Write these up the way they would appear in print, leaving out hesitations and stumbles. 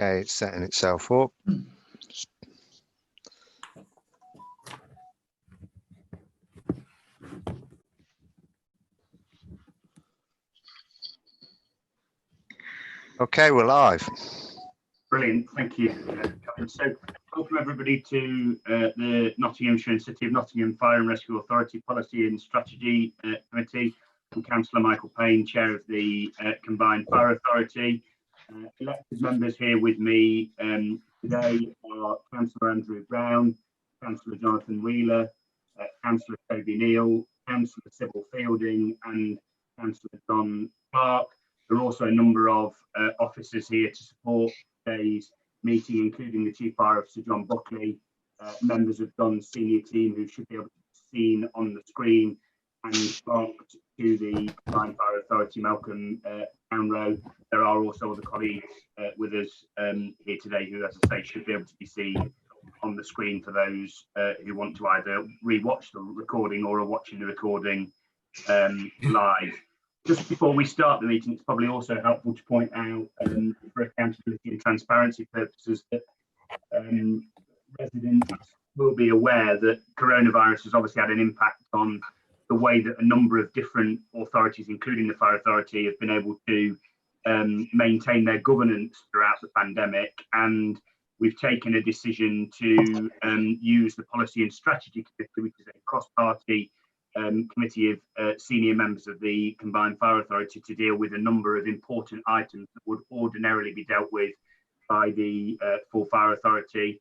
Okay, it's setting itself up. Okay, we're live. Brilliant, thank you. So, welcome everybody to the Nottinghamshire and City of Nottingham Fire and Rescue Authority Policy and Strategy Committee. I'm Councillor Michael Payne, Chair of the Combined Fire Authority. Elected members here with me today are Councillor Andrew Brown, Councillor Jonathan Wheeler, Councillor Toby Neal, Councillor Sybil Fielding and Councillor John Clark. There are also a number of officers here to support today's meeting, including the Chief Fire Officer John Buckley, members of John's senior team who should be able to be seen on the screen, and clerked to the Combined Fire Authority, Malcolm Downrow. There are also other colleagues with us here today who, as I say, should be able to be seen on the screen for those who want to either re-watch the recording or are watching the recording live. Just before we start the meeting, it's probably also helpful to point out, for accountability and transparency purposes, that residents will be aware that coronavirus has obviously had an impact on the way that a number of different authorities, including the Fire Authority, have been able to maintain their governance throughout the pandemic. And we've taken a decision to use the Policy and Strategy Committee, which is a cross-party committee of senior members of the Combined Fire Authority, to deal with a number of important items that would ordinarily be dealt with by the full Fire Authority.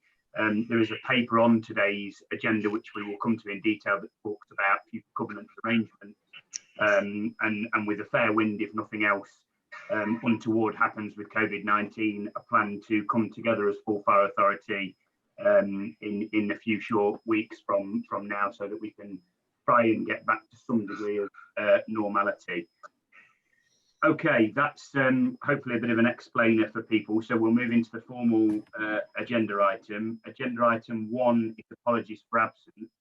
There is a paper on today's agenda which we will come to in detail that talks about future governance arrangements, and with a fair wind, if nothing else untoward happens with COVID-19, a plan to come together as full Fire Authority in a few short weeks from now, so that we can try and get back to some degree of normality. Okay, that's hopefully a bit of an explainer for people. So we'll move into the formal agenda item. Agenda item 1 is apologies for absence.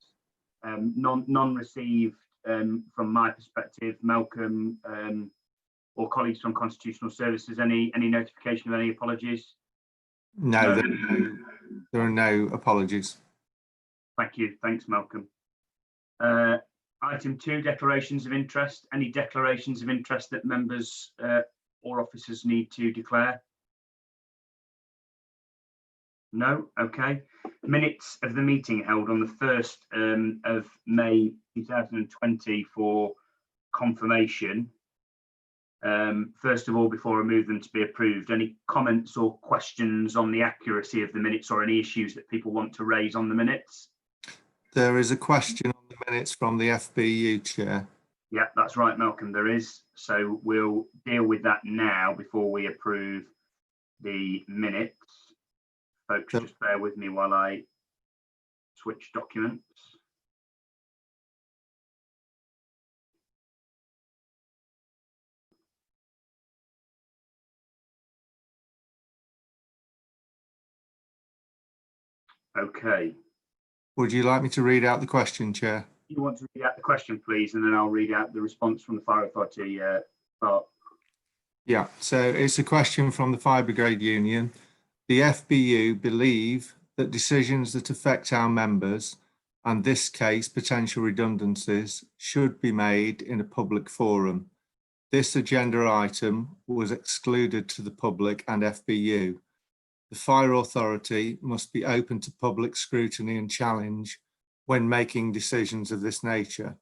None received from my perspective. Malcolm or colleagues from Constitutional Services, any notification of any apologies? No, there are no apologies. Thank you. Thanks, Malcolm. Item 2, declarations of interest. Any declarations of interest that members or officers need to declare? No? Okay. Minutes of the meeting held on the 1st of May 2020 for confirmation. First of all, before I move them to be approved, any comments or questions on the accuracy of the minutes, or any issues that people want to raise on the minutes? There is a question on the minutes from the FBU chair. Yeah, that's right, Malcolm, there is. So we'll deal with that now before we approve the minutes. Folks, just bear with me while I switch documents. Okay. Would you like me to read out the question, Chair? You want to read out the question, please, and then I'll read out the response from the Fire Authority part. Yeah, so it's a question from the Fire Brigade Union. The FBU believe that decisions that affect our members, and this case potential redundancies, should be made in a public forum. This agenda item was excluded to the public and FBU. The Fire Authority must be open to public scrutiny and challenge when making decisions of this nature.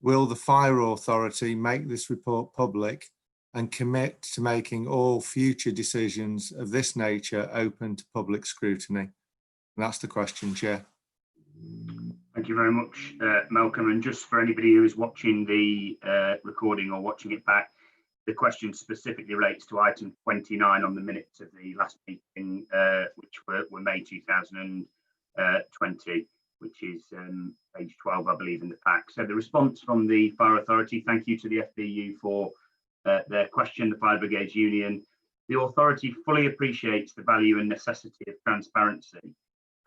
Will the Fire Authority make this report public and commit to making all future decisions of this nature open to public scrutiny? And that's the question, Chair. Thank you very much, Malcolm. And just for anybody who is watching the recording or watching it back, the question specifically relates to item 29 on the minutes of the last meeting, which were May 2020, which is page 12, I believe, in the pack. So the response from the Fire Authority: thank you to the FBU for their question, the Fire Brigades Union. The authority fully appreciates the value and necessity of transparency.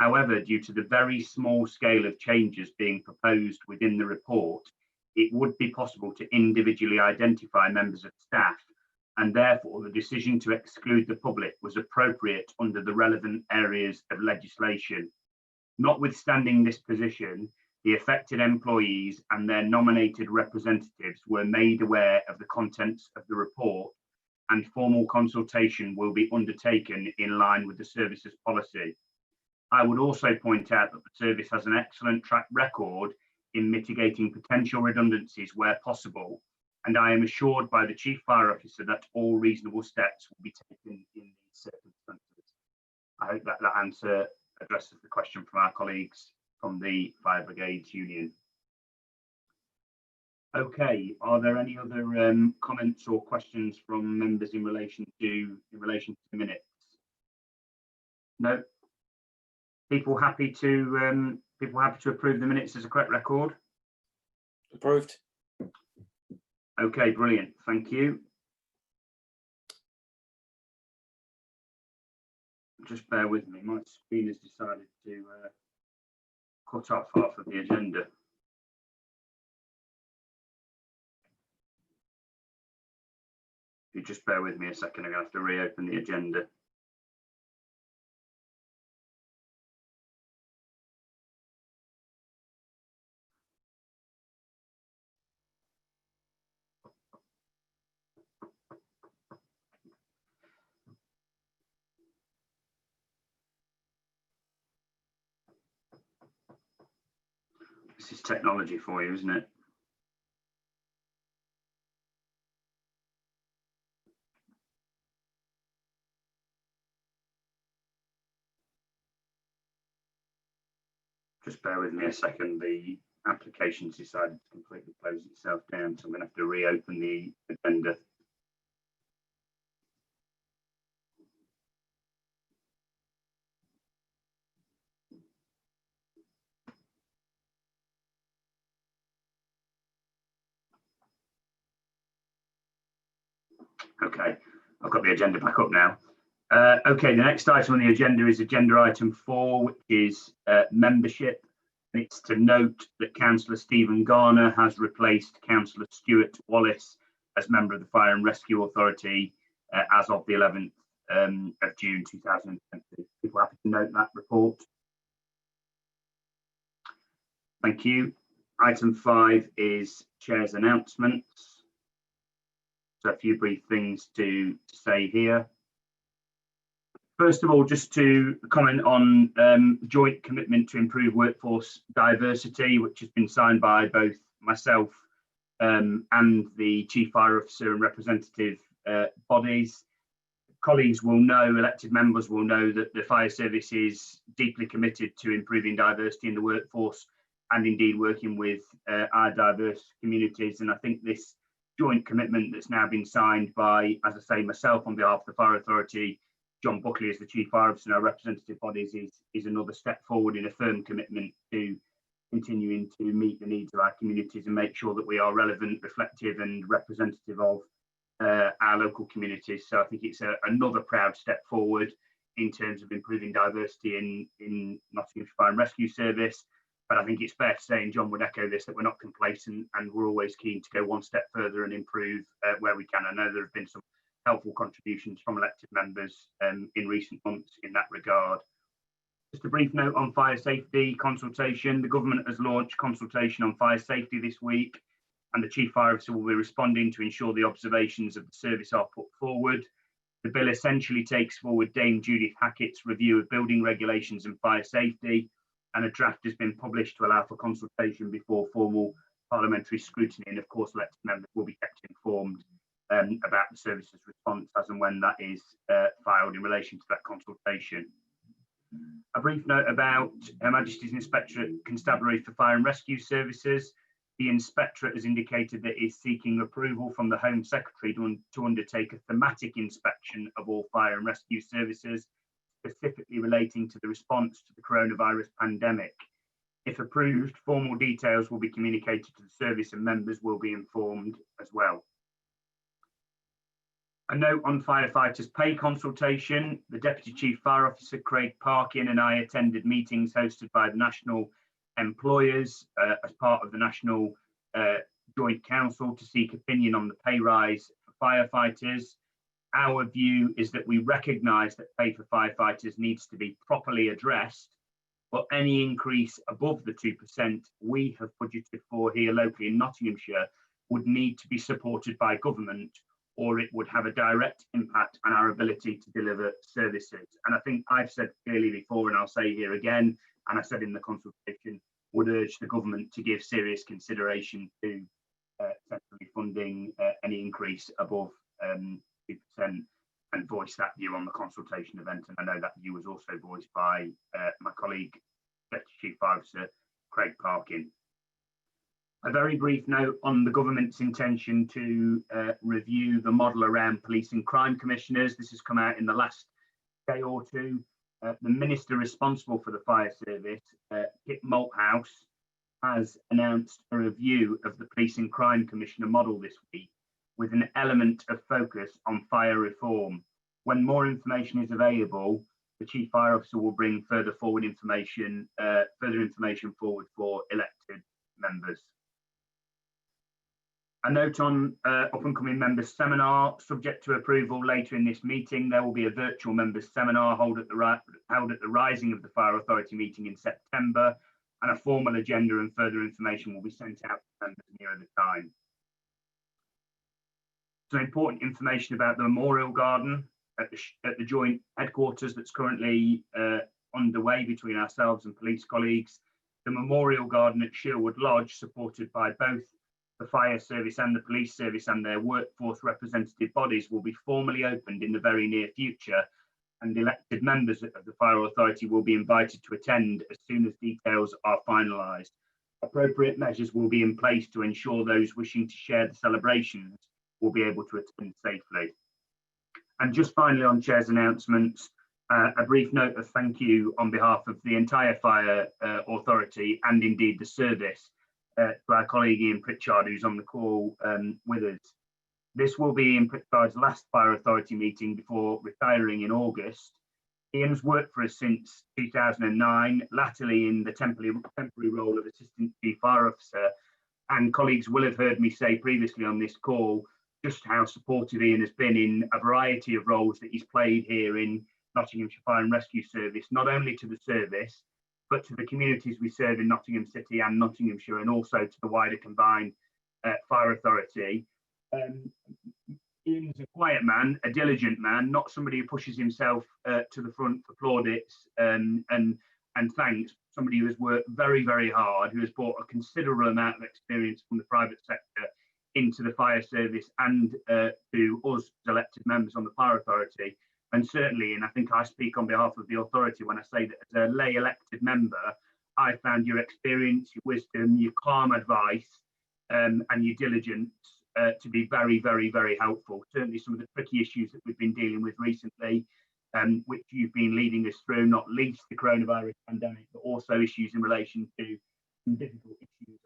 However, due to the very small scale of changes being proposed within the report, it would be possible to individually identify members of staff and therefore the decision to exclude the public was appropriate under the relevant areas of legislation. Notwithstanding this position, the affected employees and their nominated representatives were made aware of the contents of the report, and formal consultation will be undertaken in line with the service's policy. I would also point out that the service has an excellent track record in mitigating potential redundancies where possible, and I am assured by the Chief Fire Officer that all reasonable steps will be taken in these circumstances. I hope that that answer addresses the question from our colleagues from the Fire Brigades Union. Okay, are there any other comments or questions from members in relation to the minutes? No. People happy to approve the minutes as a correct record? Approved. Okay, brilliant. Thank you. Just bear with me. My screen has decided to cut off half of the agenda. If you just bear with me a second, I'm going to have to reopen the agenda. This is technology for you, isn't it? Just bear with me a second. The application's decided to completely close itself down, so I'm going to have to reopen the agenda. Okay, I've got the agenda back up now. Okay, the next item on the agenda is agenda item 4, which is membership. And it's to note that Councillor Stephen Garner has replaced Councillor Stuart Wallace as member of the Fire and Rescue Authority as of the 11th of June 2020. People happy to note that report? Thank you. Item 5 is Chair's announcements. So a few brief things to say here. First of all, just to comment on joint commitment to improve workforce diversity, which has been signed by both myself and the Chief Fire Officer and representative bodies. Colleagues will know, elected members will know that the fire service is deeply committed to improving diversity in the workforce and indeed working with our diverse communities. And I think this joint commitment that's now been signed by, as I say, myself on behalf of the Fire Authority, John Buckley as the Chief Fire Officer and our representative bodies is another step forward in a firm commitment to continuing to meet the needs of our communities and make sure that we are relevant, reflective and representative of our local communities. So I think it's another proud step forward in terms of improving diversity in Nottinghamshire Fire and Rescue Service. But I think it's fair to say, and John would echo this, that we're not complacent and we're always keen to go one step further and improve where we can. I know there have been some helpful contributions from elected members in recent months in that regard. Just a brief note on fire safety consultation. The government has launched consultation on fire safety this week, and the Chief Fire Officer will be responding to ensure the observations of the service are put forward. The bill essentially takes forward Dame Judith Hackett's review of building regulations and fire safety, and a draft has been published to allow for consultation before formal parliamentary scrutiny. And of course, elected members will be kept informed about the service's response as and when that is filed in relation to that consultation. A brief note about Her Majesty's Inspectorate Constabulary for Fire and Rescue Services. The Inspectorate has indicated that it is seeking approval from the Home Secretary to undertake a thematic inspection of all fire and rescue services, specifically relating to the response to the coronavirus pandemic. If approved, formal details will be communicated to the service and members will be informed as well. A note on firefighters' pay consultation. The Deputy Chief Fire Officer, Craig Parkin, and I attended meetings hosted by the national employers as part of the National Joint Council to seek opinion on the pay rise for firefighters. our view is that we recognise that pay for firefighters needs to be properly addressed, but any increase above the 2% we have budgeted for here locally in Nottinghamshire would need to be supported by government, or it would have a direct impact on our ability to deliver services. And I think I've said clearly before, and I'll say here again, and I said in the consultation, would urge the government to give serious consideration to centrally funding any increase above 2% and voice that view on the consultation event. And I know that view was also voiced by my colleague, Deputy Chief Fire Officer Craig Parkin. A very brief note on the government's intention to review the model around police and crime commissioners. This has come out in the last day or two. The minister responsible for the fire service, Kit Malthouse, has announced a review of the police and crime commissioner model this week, with an element of focus on fire reform. When more information is available, the Chief Fire Officer will bring further information forward for elected members. A note on up and coming members seminar, subject to approval later in this meeting, there will be a virtual members seminar held at the Rising of the Fire Authority meeting in September, and a formal agenda and further information will be sent out to members nearer the time. Some important information about the Memorial Garden at the joint headquarters that's currently underway between ourselves and police colleagues. The Memorial Garden at Sherwood Lodge, supported by both the fire service and the police service and their workforce representative bodies, will be formally opened in the very near future, and elected members of the Fire Authority will be invited to attend as soon as details are finalised. Appropriate measures will be in place to ensure those wishing to share the celebrations will be able to attend safely. And just finally, on Chair's announcements, a brief note of thank you on behalf of the entire Fire Authority and indeed the service to our colleague Ian Pritchard, who's on the call with us. This will be Ian Pritchard's last Fire Authority meeting before retiring in August. Ian's worked for us since 2009, latterly in the temporary role of Assistant Chief Fire Officer, and colleagues will have heard me say previously on this call just how supportive Ian has been in a variety of roles that he's played here in Nottinghamshire Fire and Rescue Service, not only to the service, but to the communities we serve in Nottingham City and Nottinghamshire, and also to the wider combined Fire Authority. Ian's a quiet man, a diligent man, not somebody who pushes himself to the front for plaudits and thanks. Somebody who has worked very, very hard, who has brought a considerable amount of experience from the private sector into the fire service and to us as elected members on the Fire Authority. And certainly, and I think I speak on behalf of the authority when I say that as a lay elected member, I found your experience, your wisdom, your calm advice and your diligence to be very, very, very helpful. Certainly some of the tricky issues that we've been dealing with recently, which you've been leading us through, not least the coronavirus pandemic, but also issues in relation to some difficult issues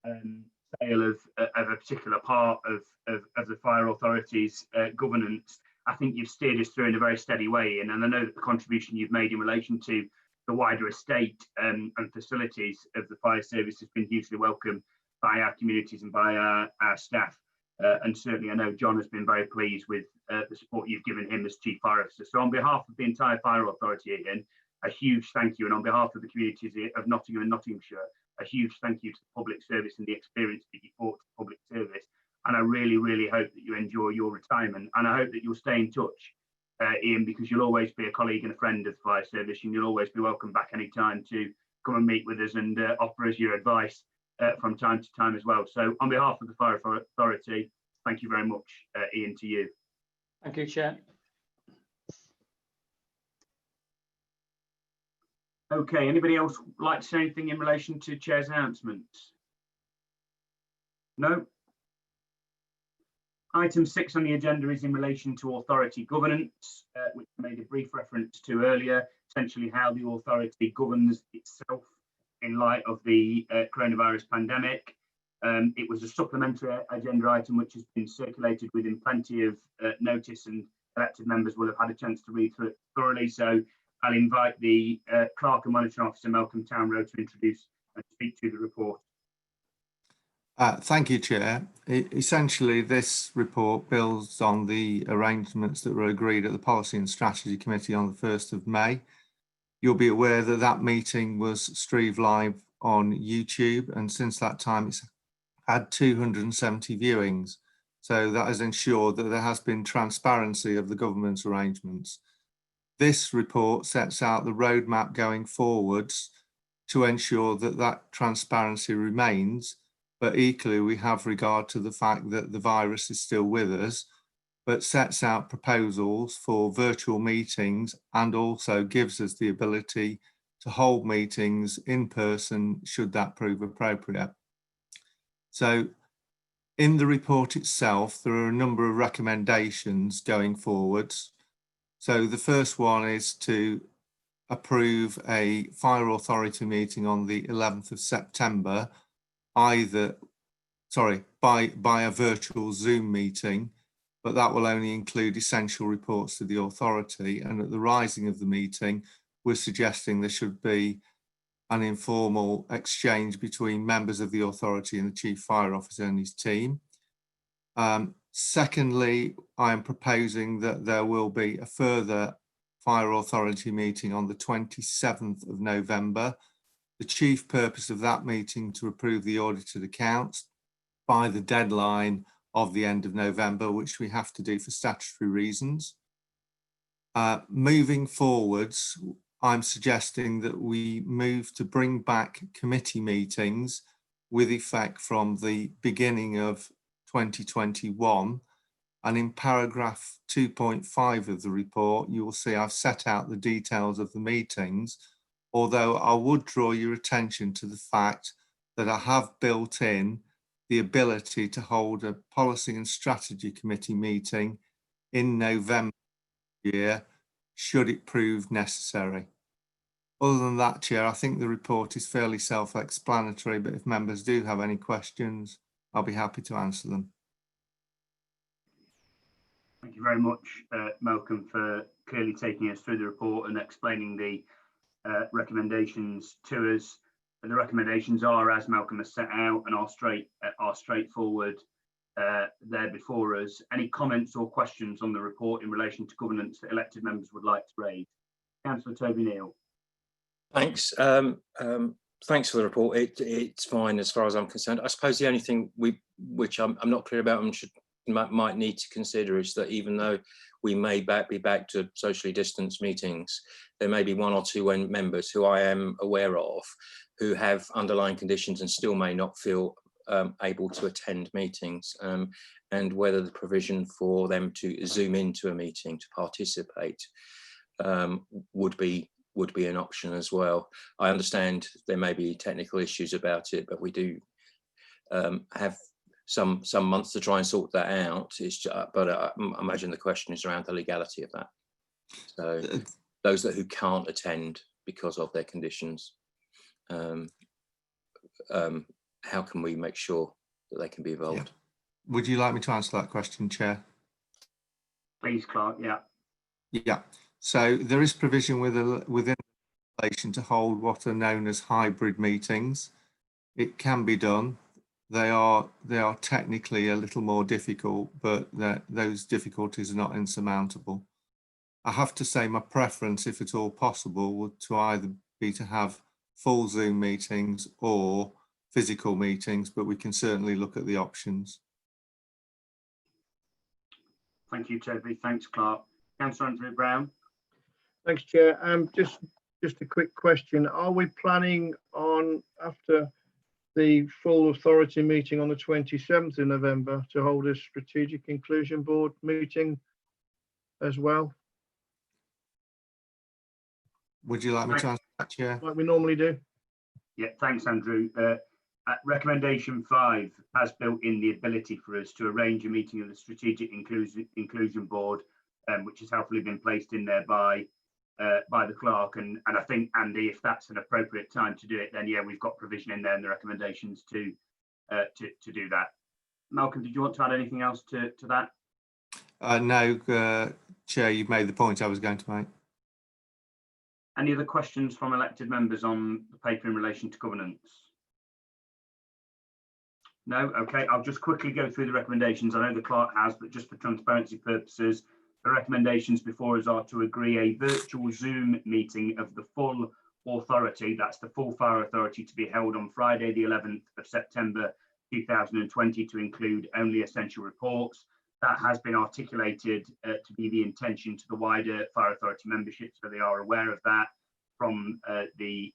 around sale of a particular part of the Fire Authority's governance. I think you've steered us through in a very steady way, and I know that the contribution you've made in relation to the wider estate and facilities of the fire service has been hugely welcome by our communities and by our staff. And certainly I know John has been very pleased with the support you've given him as Chief Fire Officer. So on behalf of the entire Fire Authority, again, a huge thank you. And on behalf of the communities of Nottingham and Nottinghamshire, a huge thank you to the public service and the experience that you brought to public service. And I really, really hope that you enjoy your retirement. And I hope that you'll stay in touch, Ian, because you'll always be a colleague and a friend of the fire service, and you'll always be welcome back anytime to come and meet with us and offer us your advice from time to time as well. So on behalf of the Fire Authority, thank you very much, Ian, to you. Thank you, Chair. Okay, anybody else like to say anything in relation to Chair's announcements? No? Item 6 on the agenda is in relation to authority governance, which I made a brief reference to earlier, essentially how the authority governs itself in light of the coronavirus pandemic. It was a supplementary agenda item which has been circulated within plenty of notice, and elected members will have had a chance to read through it thoroughly. So I'll invite the Clerk and Monitoring Officer, Malcolm Townrow, to introduce and speak to the report. Thank you, Chair. Essentially, this report builds on the arrangements that were agreed at the Policy and Strategy Committee on the 1st of May. You'll be aware that that meeting was streamed live on YouTube, and since that time it's had 270 viewings. So that has ensured that there has been transparency of the government's arrangements. This report sets out the roadmap going forwards to ensure that that transparency remains, but equally we have regard to the fact that the virus is still with us, but sets out proposals for virtual meetings and also gives us the ability to hold meetings in person should that prove appropriate. So in the report itself, there are a number of recommendations going forwards. So the first one is to approve a fire authority meeting on the 11th of September, by a virtual Zoom meeting, but that will only include essential reports to the authority. And at the rising of the meeting, we're suggesting there should be an informal exchange between members of the authority and the Chief Fire Officer and his team. Secondly, I am proposing that there will be a further Fire Authority meeting on the 27th of November. The chief purpose of that meeting to approve the audited accounts by the deadline of the end of November, which we have to do for statutory reasons. Moving forwards, I'm suggesting that we move to bring back committee meetings with effect from the beginning of 2021. And in paragraph 2.5 of the report, you will see I've set out the details of the meetings, although I would draw your attention to the fact that I have built in the ability to hold a Policy and Strategy Committee meeting in November year, should it prove necessary. Other than that, Chair, I think the report is fairly self-explanatory, but if members do have any questions, I'll be happy to answer them. Thank you very much, Malcolm, for clearly taking us through the report and explaining the recommendations to us. And the recommendations are, as Malcolm has set out, and are straightforward there before us. Any comments or questions on the report in relation to governance that elected members would like to raise? Councillor Toby Neal. Thanks. Thanks for the report. It's fine as far as I'm concerned. I suppose the only thing which I'm not clear about and might need to consider is that even though we may be back to socially distanced meetings, there may be one or two members who I am aware of who have underlying conditions and still may not feel able to attend meetings, and whether the provision for them to zoom into a meeting to participate would be an option as well. I understand there may be technical issues about it, but we do have some months to try and sort that out. But I imagine the question is around the legality of that. So those who can't attend because of their conditions, how can we make sure that they can be involved? Yeah. Would you like me to answer that question, Chair? Please, Clark. Yeah. Yeah. So there is provision within relation to hold what are known as hybrid meetings. It can be done. They are technically a little more difficult, but those difficulties are not insurmountable. I have to say my preference, if at all possible, would to either be to have full Zoom meetings or physical meetings, but we can certainly look at the options. Thank you, Toby. Thanks, Clark. Councillor Andrew Brown. Thanks, Chair. Just a quick question. Are we planning on, after the full authority meeting on the 27th of November, to hold a strategic inclusion board meeting as well? Would you like me to answer that, Chair? Like we normally do? Yeah, thanks, Andrew. Recommendation 5 has built in the ability for us to arrange a meeting of the Strategic Inclusion Board, which has helpfully been placed in there by the clerk. And I think, Andy, if that's an appropriate time to do it, then yeah, we've got provision in there in the recommendations to do that. Malcolm, did you want to add anything else to that? No, Chair, you've made the point I was going to make. Any other questions from elected members on the paper in relation to governance? No? Okay, I'll just quickly go through the recommendations. I know the clerk has, but just for transparency purposes, the recommendations before us are to agree a virtual Zoom meeting of the full authority, that's the full fire authority, to be held on Friday, the 11th of September 2020, to include only essential reports. That has been articulated to be the intention to the wider fire authority membership, so they are aware of that from the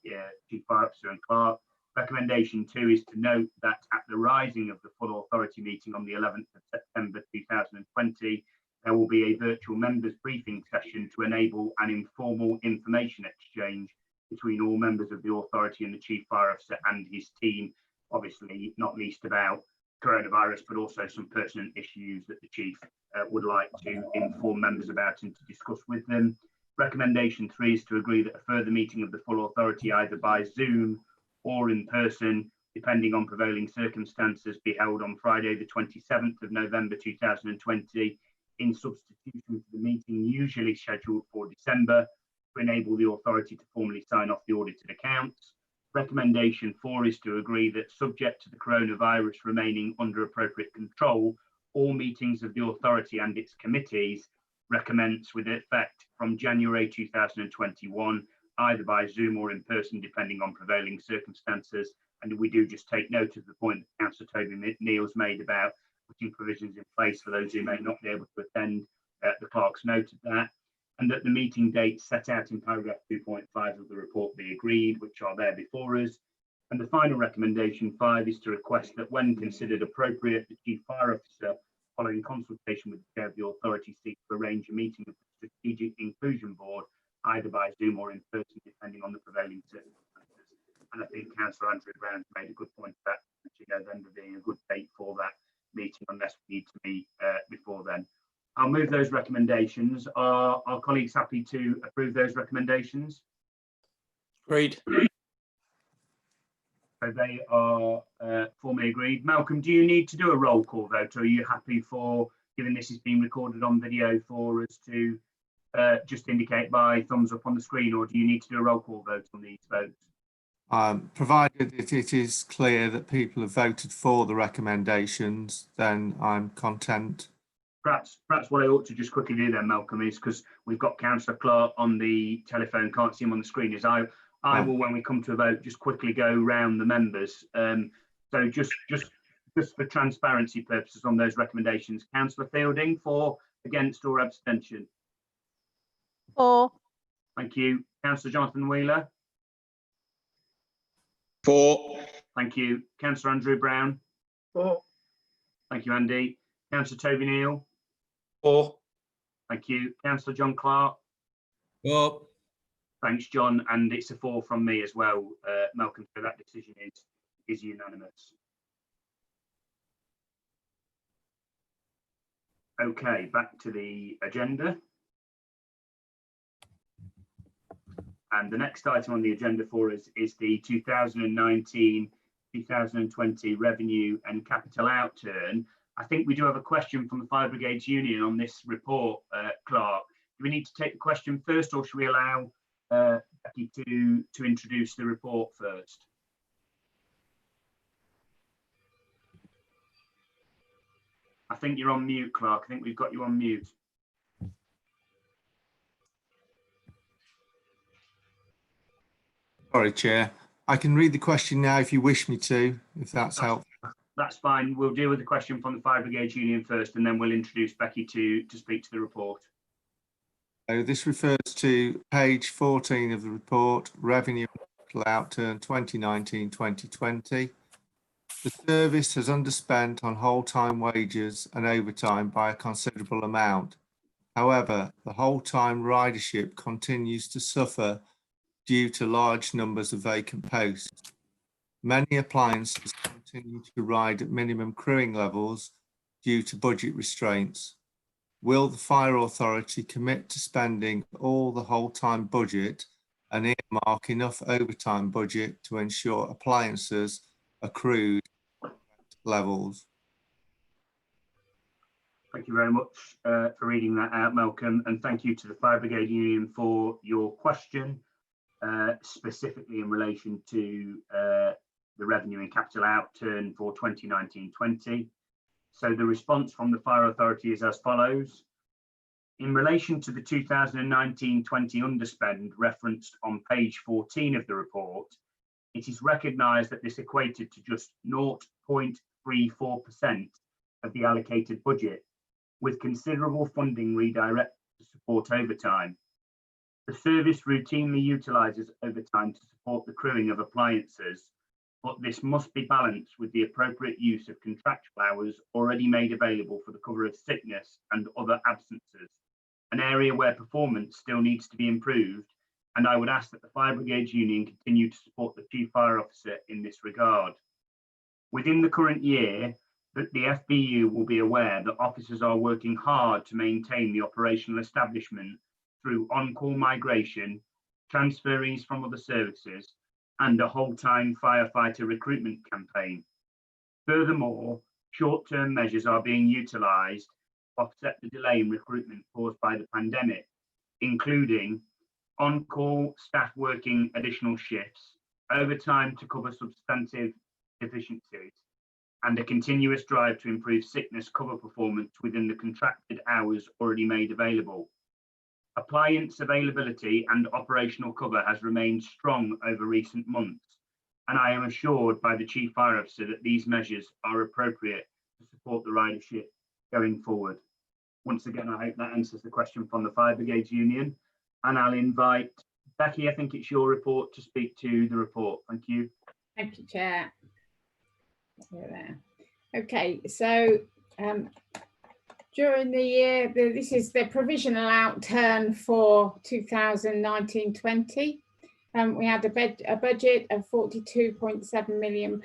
Chief Fire Officer and Clerk. Recommendation 2 is to note that at the rising of the full authority meeting on the 11th of September 2020, there will be a virtual members briefing session to enable an informal information exchange between all members of the authority and the Chief Fire Officer and his team, obviously not least about coronavirus, but also some pertinent issues that the Chief would like to inform members about and to discuss with them. Recommendation 3 is to agree that a further meeting of the full authority, either by Zoom or in person, depending on prevailing circumstances, be held on Friday the 27th of November 2020 in substitution for the meeting usually scheduled for December, to enable the authority to formally sign off the audited accounts. Recommendation 4 is to agree that, subject to the coronavirus remaining under appropriate control, all meetings of the authority and its committees recommence with effect from January 2021, either by Zoom or in person, depending on prevailing circumstances. And we do just take note of the point that Councillor Toby Neal's made about putting provisions in place for those who may not be able to attend. The clerk's noted that. And that the meeting dates set out in paragraph 2.5 of the report be agreed, which are there before us. And the final recommendation 5 is to request that, when considered appropriate, the Chief Fire Officer, following consultation with the Chair of the authority, seek to arrange a meeting of the Strategic Inclusion Board, either by Zoom or in person, depending on the prevailing circumstances. And I think Councillor Andrew Brown made a good point about November being a good date for that meeting, unless we need to meet before then. I'll move those recommendations. Are our colleagues happy to approve those recommendations? Agreed. So they are formally agreed. Malcolm, do you need to do a roll call vote, or are you happy for, given this is being recorded on video, for us to just indicate by thumbs up on the screen, or do you need to do a roll call vote on these votes? Provided it is clear that people have voted for the recommendations, then I'm content. Perhaps what I ought to just quickly do then, Malcolm, is, because we've got Councillor Clark on the telephone, can't see him on the screen, is I will, when we come to a vote, just quickly go round the members. So just for transparency purposes on those recommendations, Councillor Fielding, for, against or abstention? For. Thank you. Councillor Jonathan Wheeler? For. Thank you. Councillor Andrew Brown? For. Thank you, Andy. Councillor Toby Neal? For. Thank you. Councillor John Clark? For. Thanks, John. And it's a 4 from me as well, Malcolm. So that decision is unanimous. Okay, back to the agenda. And the next item on the agenda for us is the 2019-2020 revenue and capital outturn. I think we do have a question from the Fire Brigades Union on this report, Clark. Do we need to take the question first, or should we allow Becky to introduce the report first? I think you're on mute, Clark. I think we've got you on mute. Sorry, Chair. I can read the question now if you wish me to, if that's helpful. That's fine. We'll deal with the question from the Fire Brigades Union first, and then we'll introduce Becky to speak to the report. So this refers to page 14 of the report, Revenue and Capital Outturn 2019-2020. The service has underspent on whole-time wages and overtime by a considerable amount. However, the whole-time ridership continues to suffer due to large numbers of vacant posts. Many appliances continue to ride at minimum crewing levels due to budget restraints. Will the Fire Authority commit to spending all the whole-time budget and earmark enough overtime budget to ensure appliances are crewed at levels? Thank you very much for reading that out, Malcolm, and thank you to the Fire Brigade Union for your question, specifically in relation to the revenue and capital outturn for 2019-20. So the response from the Fire Authority is as follows. In relation to the 2019-20 underspend referenced on page 14 of the report, it is recognised that this equated to just 0.34% of the allocated budget, with considerable funding redirected to support overtime. The service routinely utilises overtime to support the crewing of appliances, but this must be balanced with the appropriate use of contractual hours already made available for the cover of sickness and other absences, an area where performance still needs to be improved, and I would ask that the Fire Brigades Union continue to support the Chief Fire Officer in this regard. Within the current year, the FBU will be aware that officers are working hard to maintain the operational establishment through on-call migration, transferees from other services, and a whole-time firefighter recruitment campaign. Furthermore, short-term measures are being utilised to offset the delay in recruitment caused by the pandemic, including on-call staff working additional shifts, overtime to cover substantive deficiencies, and a continuous drive to improve sickness cover performance within the contracted hours already made available. Appliance availability and operational cover has remained strong over recent months, and I am assured by the Chief Fire Officer that these measures are appropriate to support the ridership going forward. Once again, I hope that answers the question from the Fire Brigades Union, and I'll invite Becky, I think it's your report, to speak to the report. Thank you. Thank you, Chair. Okay, so during the year, this is the provisional outturn for 2019-20. We had a budget of £42.7 million,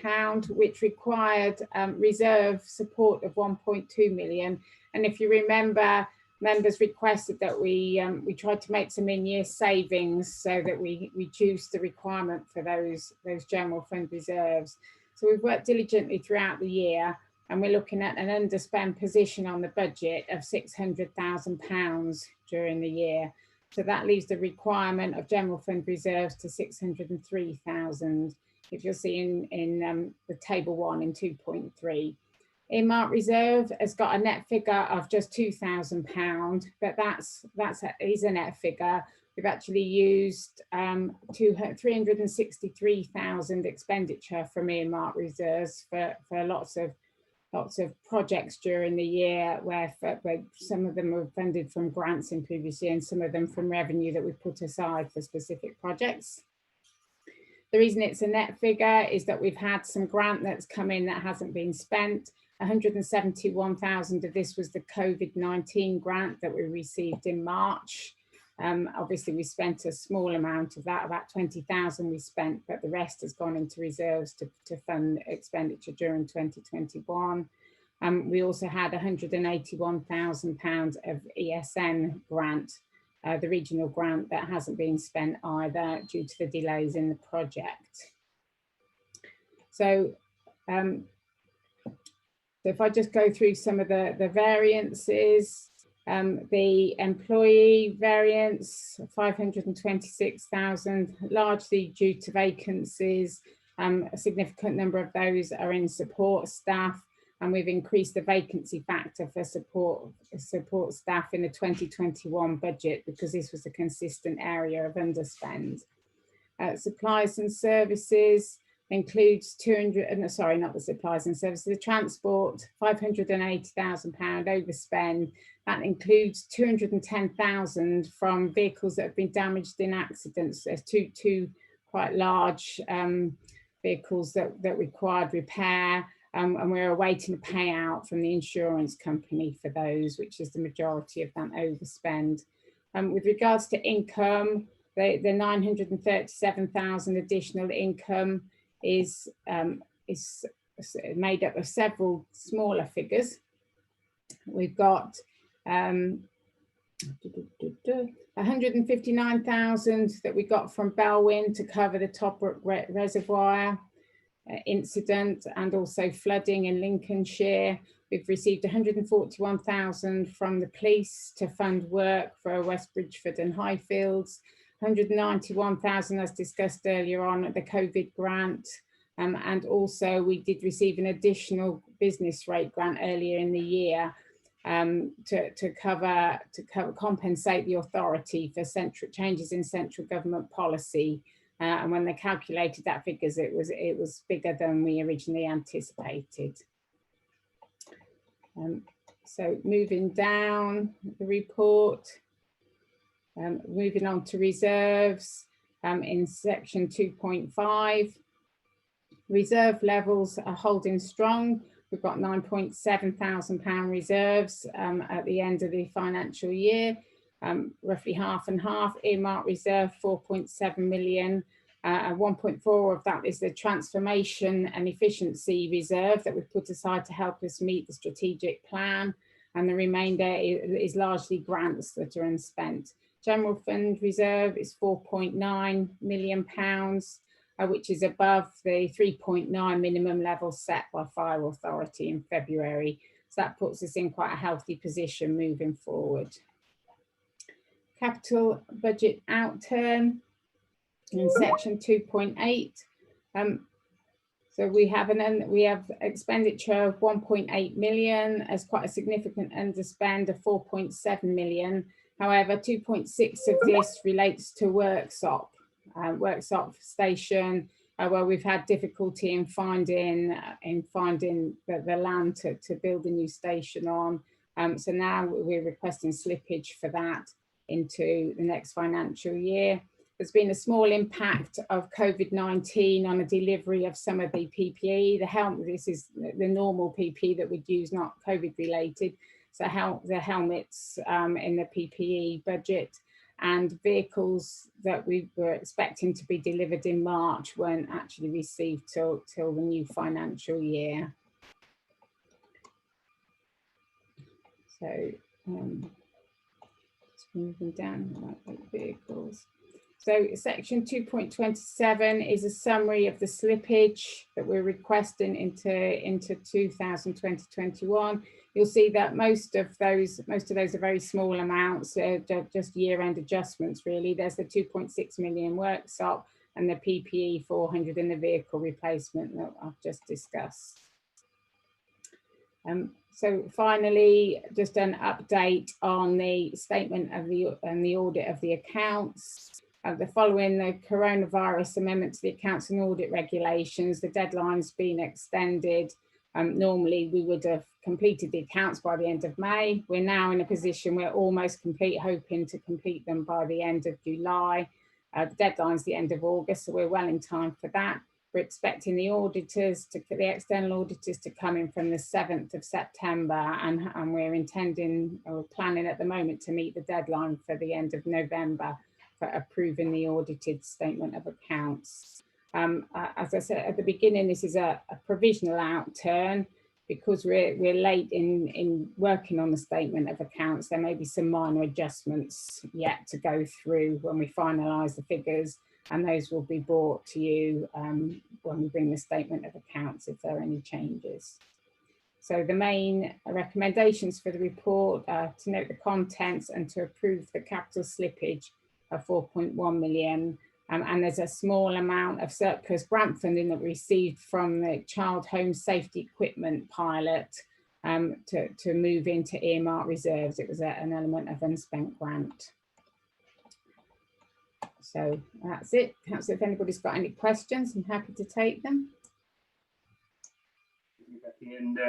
which required reserve support of 1.2 million. And if you remember, members requested that we tried to make some in-year savings so that we reduced the requirement for those general fund reserves. So we've worked diligently throughout the year, and we're looking at an underspend position on the budget of £600,000 during the year. So that leaves the requirement of general fund reserves to 603,000, if you'll see in the table 1 in 2.3. Earmark reserve has got a net figure of just £2,000, but that is a net figure. We've actually used 363,000 expenditure from earmark reserves for lots of projects during the year, where some of them were funded from grants in previous year and some of them from revenue that we put aside for specific projects. The reason it's a net figure is that we've had some grant that's come in that hasn't been spent. 171,000 of this was the COVID-19 grant that we received in March. Obviously, we spent a small amount of that, about 20,000 we spent, but the rest has gone into reserves to fund expenditure during 2021. We also had £181,000 of ESN grant, the regional grant that hasn't been spent either due to the delays in the project. So, if I just go through some of the variances. The employee variance, 526,000, largely due to vacancies. A significant number of those are in support staff, and we've increased the vacancy factor for support staff in the 2021 budget because this was a consistent area of underspend. Supplies and services includes the transport, £580,000 overspend. That includes 210,000 from vehicles that have been damaged in accidents. There's two quite large vehicles that required repair, and we're awaiting a payout from the insurance company for those, which is the majority of that overspend. With regards to income, the 937,000 additional income is made up of several smaller figures. We've got 159,000 that we got from Belwyn to cover the Tobruk Reservoir incident and also flooding in Lincolnshire. We've received 141,000 from the police to fund work for West Bridgford and Highfields. 191,000, as discussed earlier on, at the COVID grant, And also we did receive an additional business rate grant earlier in the year to compensate the authority for changes in central government policy. And when they calculated that figures, it was bigger than we originally anticipated. So moving down the report, moving on to reserves in section 2.5. Reserve levels are holding strong. We've got £9.7 thousand reserves at the end of the financial year, roughly half and half. Earmark reserve 4.7 million. 1.4 of that is the transformation and efficiency reserve that we've put aside to help us meet the strategic plan, and the remainder is largely grants that are unspent. General fund reserve is £4.9 million, which is above the 3.9 minimum level set by Fire Authority in February. So that puts us in quite a healthy position moving forward. Capital budget outturn in section 2.8. So we have expenditure of 1.8 million as quite a significant underspend of 4.7 million. However, 2.6 of this relates to workshop station, where we've had difficulty in finding the land to build a new station on. So now we're requesting slippage for that into the next financial year. There's been a small impact of COVID-19 on the delivery of some of the PPE. This is the normal PPE that we'd use, not COVID related. So the helmets in the PPE budget, and vehicles that we were expecting to be delivered in March weren't actually received till the new financial year. So just moving down vehicles. So section 2.27 is a summary of the slippage that we're requesting into 2020-21. You'll see that most of those are very small amounts, just year-end adjustments really. There's the 2.6 million workshop and the PPE 400 and the vehicle replacement that I've just discussed. So finally, just an update on the statement of the audit of the accounts. Following the coronavirus amendment to the accounts and audit regulations, the deadline's been extended. Normally we would have completed the accounts by the end of May. We're now in a position we're almost complete, hoping to complete them by the end of July. The deadline's the end of August, so we're well in time for that. We're expecting the external auditors to come in from the 7th of September, and we're planning at the moment to meet the deadline for the end of November for approving the audited statement of accounts. As I said at the beginning, this is a provisional outturn because we're late in working on the statement of accounts. There may be some minor adjustments yet to go through when we finalise the figures, and those will be brought to you when we bring the statement of accounts if there are any changes. So the main recommendations for the report are to note the contents and to approve the capital slippage of 4.1 million. And there's a small amount of surplus grant funding that we received from the child home safety equipment pilot to move into earmark reserves. It was an element of unspent grant. So that's it. Perhaps if anybody's got any questions, I'm happy to take them. And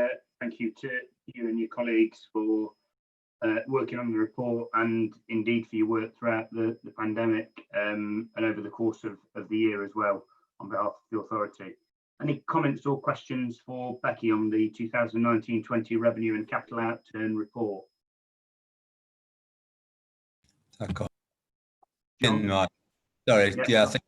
thank you to you and your colleagues for working on the report, and indeed for your work throughout the pandemic and over the course of the year as well on behalf of the authority. Any comments or questions for Becky on the 2019-20 revenue and capital outturn report? Sorry, yeah, I think,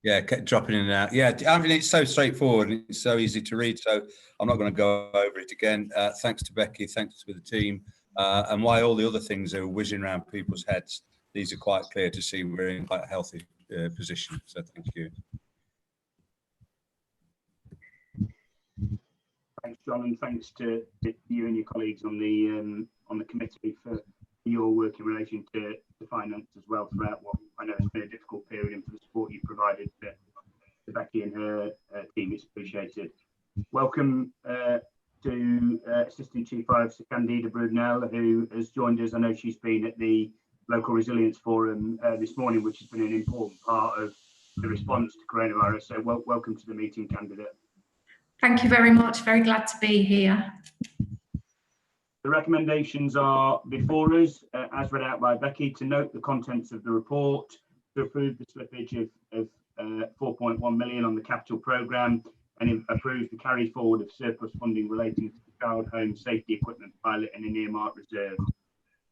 yeah, kept dropping in and out. Yeah, I mean, it's so straightforward and it's so easy to read, so I'm not going to go over it again. Thanks to Becky, thanks to the team, and why all the other things are whizzing around people's heads, these are quite clear to see we're in quite a healthy position, so thank you. Thanks, John, and thanks to you and your colleagues on the committee for your work in relation to finance as well throughout what I know has been a difficult period, and for the support you provided to Becky and her team. It's appreciated. Welcome to Assistant Chief Fire Officer Candida Brunel, who has joined us. I know she's been at the Local Resilience Forum this morning, which has been an important part of the response to coronavirus. So welcome to the meeting, Candida. Thank you very much. Very glad to be here. The recommendations are before us, as read out by Becky, to note the contents of the report, to approve the slippage of 4.1 million on the capital programme, and approve the carry forward of surplus funding relating to the child home safety equipment pilot and an earmark reserve.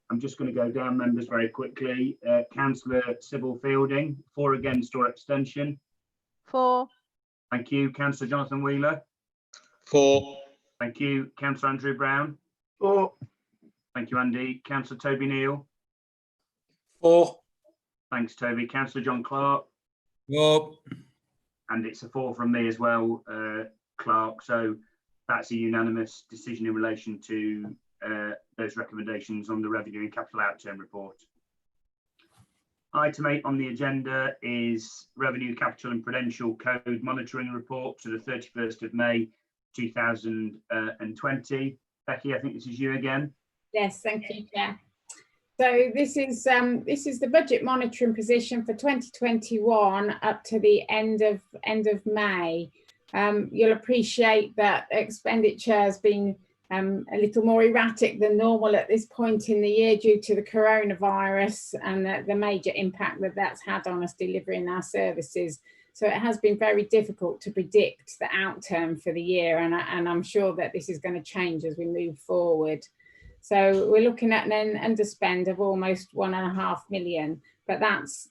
I'm just going to go down members very quickly. Councillor Sybil Fielding, for, against or abstention? For. Thank you. Councillor Jonathan Wheeler? For. Thank you. Councillor Andrew Brown? For. Thank you, Andy. Councillor Toby Neal? For. Thanks, Toby. Councillor John Clark? Well, And it's a 4 from me as well, Clark. So that's a unanimous decision in relation to those recommendations on the revenue and capital outturn report. Item 8 on the agenda is Revenue, Capital and Prudential Code Monitoring Report to the 31st of May 2020. Becky, I think this is you again. Yes, thank you, Chair. So this is the budget monitoring position for 2021 up to the end of May. You'll appreciate that expenditure has been a little more erratic than normal at this point in the year due to the coronavirus and the major impact that that's had on us delivering our services. So it has been very difficult to predict the outturn for the year, and I'm sure that this is going to change as we move forward. So we're looking at an underspend of almost 1.5 million, but that's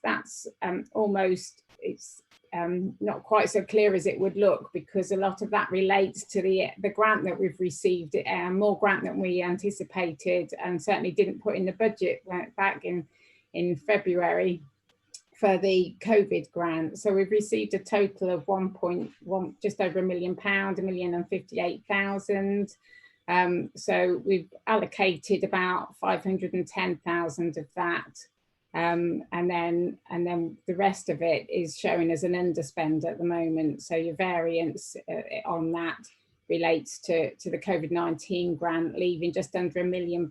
almost, it's not quite so clear as it would look, because a lot of that relates to the grant that we've received, more grant than we anticipated, and certainly didn't put in the budget back in February for the COVID grant. So we've received a total of just over £1 million, £1,058,000. So we've allocated about 510,000 of that, and then the rest of it is showing as an underspend at the moment. So your variance on that relates to the COVID-19 grant, leaving just under £1 million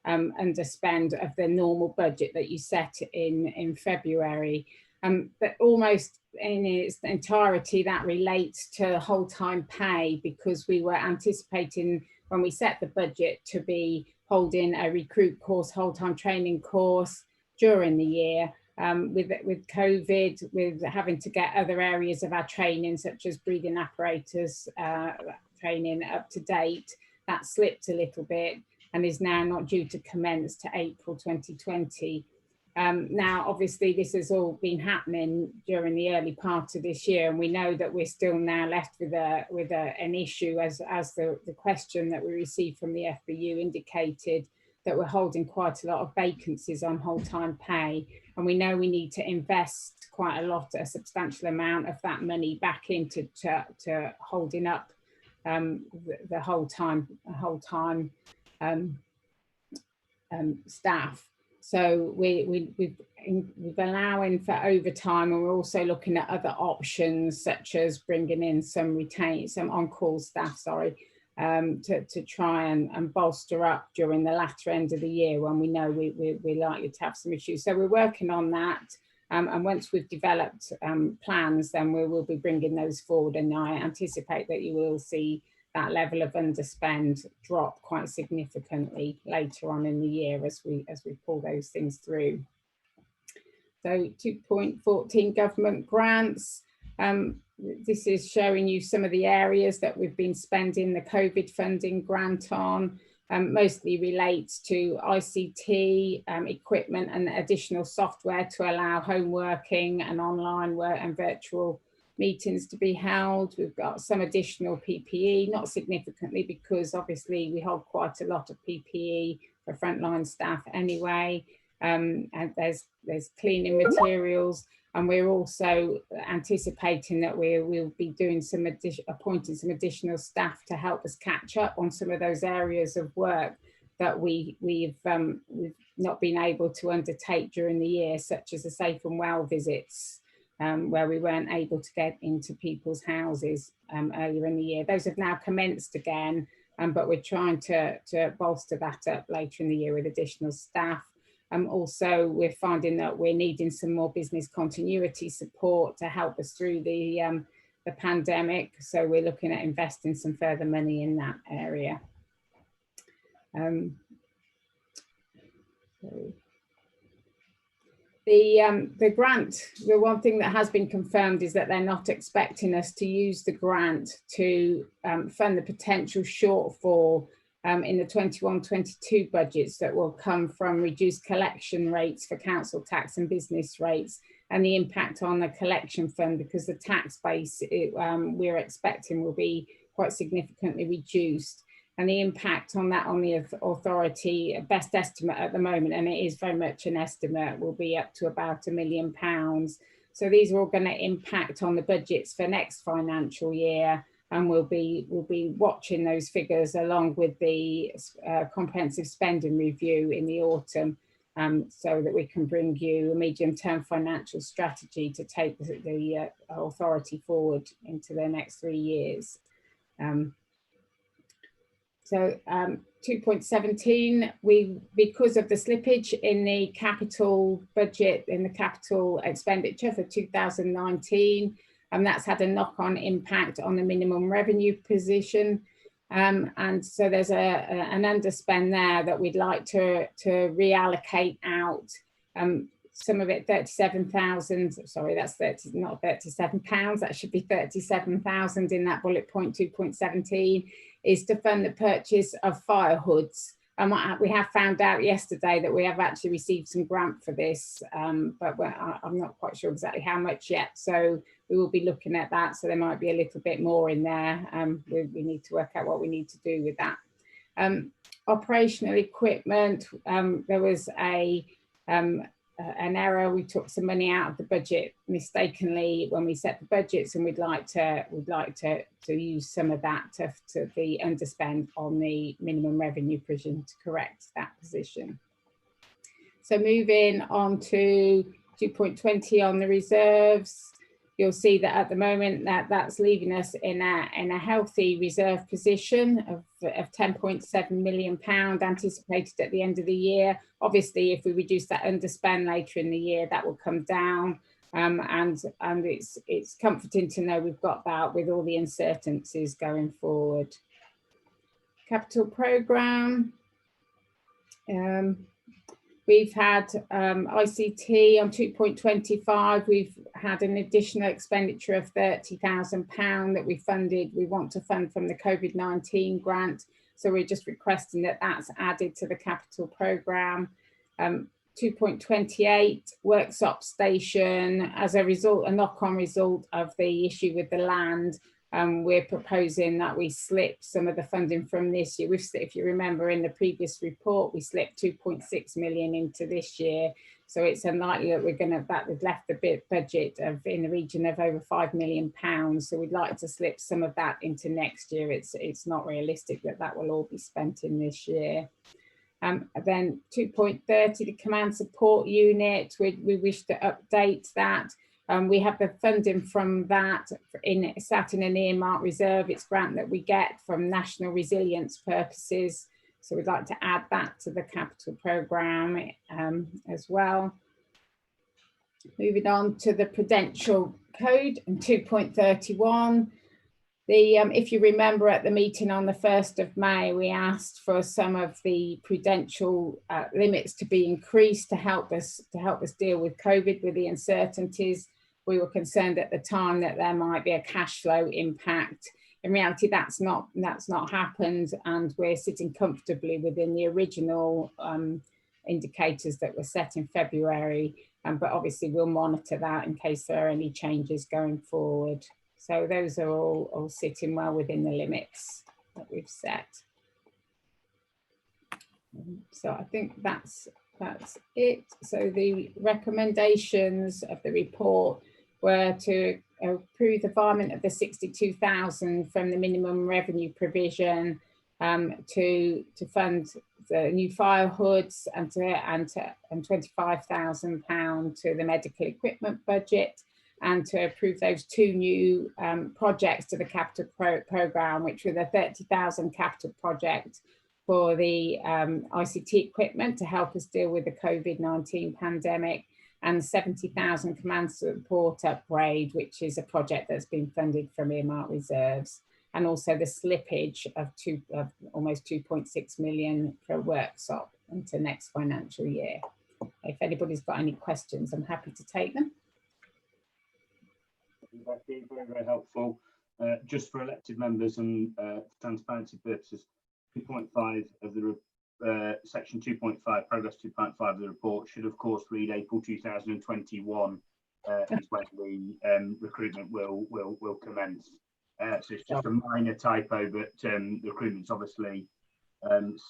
underspend of the normal budget that you set in February. But almost in its entirety that relates to whole time pay, because we were anticipating when we set the budget to be holding a recruit course, whole time training course during the year. With COVID, with having to get other areas of our training such as breathing apparatus training up to date, that slipped a little bit and is now not due to commence to April 2020. Now, obviously, this has all been happening during the early part of this year, and we know that we're still now left with an issue, as the question that we received from the FBU indicated, that we're holding quite a lot of vacancies on whole-time pay, and we know we need to invest quite a substantial amount of that money back into to holding up the whole-time staff. So we've allowing for overtime, and we're also looking at other options such as bringing in some on-call staff, to try and bolster up during the latter end of the year when we know we're likely to have some issues. So we're working on that, and once we've developed plans, then we will be bringing those forward, and I anticipate that you will see that level of underspend drop quite significantly later on in the year as we pull those things through. So 2.14 government grants. This is showing you some of the areas that we've been spending the COVID funding grant on. Mostly relates to ICT equipment and additional software to allow home working and online work and virtual meetings to be held. We've got some additional PPE, not significantly, because obviously we hold quite a lot of PPE for frontline staff anyway. And there's cleaning materials, and we're also anticipating that we'll be doing appointing some additional staff to help us catch up on some of those areas of work that we've not been able to undertake during the year, such as the safe and well visits. where we weren't able to get into people's houses earlier in the year. Those have now commenced again, but we're trying to bolster that up later in the year with additional staff. Also, we're finding that we're needing some more business continuity support to help us through the pandemic. So we're looking at investing some further money in that area. The grant, the one thing that has been confirmed is that they're not expecting us to use the grant to fund the potential shortfall in the 21-22 budgets that will come from reduced collection rates for council tax and business rates, and the impact on the collection fund, because the tax base we're expecting will be quite significantly reduced. And the impact on that on the authority, best estimate at the moment, and it is very much an estimate, will be up to about £1 million. So these are all going to impact on the budgets for next financial year, and we'll be watching those figures along with the comprehensive spending review in the autumn, so that we can bring you a medium-term financial strategy to take the authority forward into the next 3 years. So 2.17, because of the slippage in the capital budget, in the capital expenditure for 2019, that's had a knock-on impact on the minimum revenue position. And so there's an underspend there that we'd like to reallocate out. Some of it, 37,000, sorry, that's not £37, that should be 37,000 in that bullet point 2.17, is to fund the purchase of fire hoods. And we have found out yesterday that we have actually received some grant for this, but I'm not quite sure exactly how much yet. So we will be looking at that. So there might be a little bit more in there. We need to work out what we need to do with that. Operational equipment, there was an error. We took some money out of the budget mistakenly when we set the budgets, and we'd like to use some of that to be underspend on the minimum revenue provision to correct that position. So moving on to 2.20 on the reserves, you'll see that at the moment that's leaving us in a healthy reserve position of £10.7 million anticipated at the end of the year. Obviously, if we reduce that underspend later in the year, that will come down. And it's comforting to know we've got that with all the uncertainties going forward. Capital programme. We've had ICT on 2.25. We've had an additional expenditure of £30,000 that we want to fund from the COVID-19 grant. So we're just requesting that that's added to the capital programme. 2.28, workshop station, as a knock-on result of the issue with the land. We're proposing that we slip some of the funding from this year. If you remember in the previous report, we slipped 2.6 million into this year. So it's unlikely that we've left the budget in the region of over £5 million. So we'd like to slip some of that into next year. It's not realistic that will all be spent in this year. Then 2.30, the command support unit, we wish to update that. We have the funding from that sat in an earmark reserve. It's grant that we get from national resilience purposes. So we'd like to add that to the capital programme as well. Moving on to the prudential code and 2.31. If you remember at the meeting on the 1st of May, we asked for some of the prudential limits to be increased to help us deal with COVID, with the uncertainties. We were concerned at the time that there might be a cash flow impact. In reality, that's not happened, and we're sitting comfortably within the original indicators that were set in February. But obviously, we'll monitor that in case there are any changes going forward. So those are all sitting well within the limits that we've set. So I think that's it. So the recommendations of the report were to approve the farming of the 62,000 from the minimum revenue provision to fund the new fire hoods and £25,000 to the medical equipment budget. and to approve those 2 new projects to the capital programme, which were the 30,000 capital project for the ICT equipment to help us deal with the COVID-19 pandemic, and 70,000 command support upgrade, which is a project that's been funded from earmark reserves, and also the slippage of almost 2.6 million for a workshop into next financial year. If anybody's got any questions, I'm happy to take them. Becky, very, very helpful. Just for elected members and transparency purposes, 2.5 of the section 2.5, progress 2.5 of the report should of course read April 2021 is when the recruitment will commence. So it's just a minor typo, but the recruitment's obviously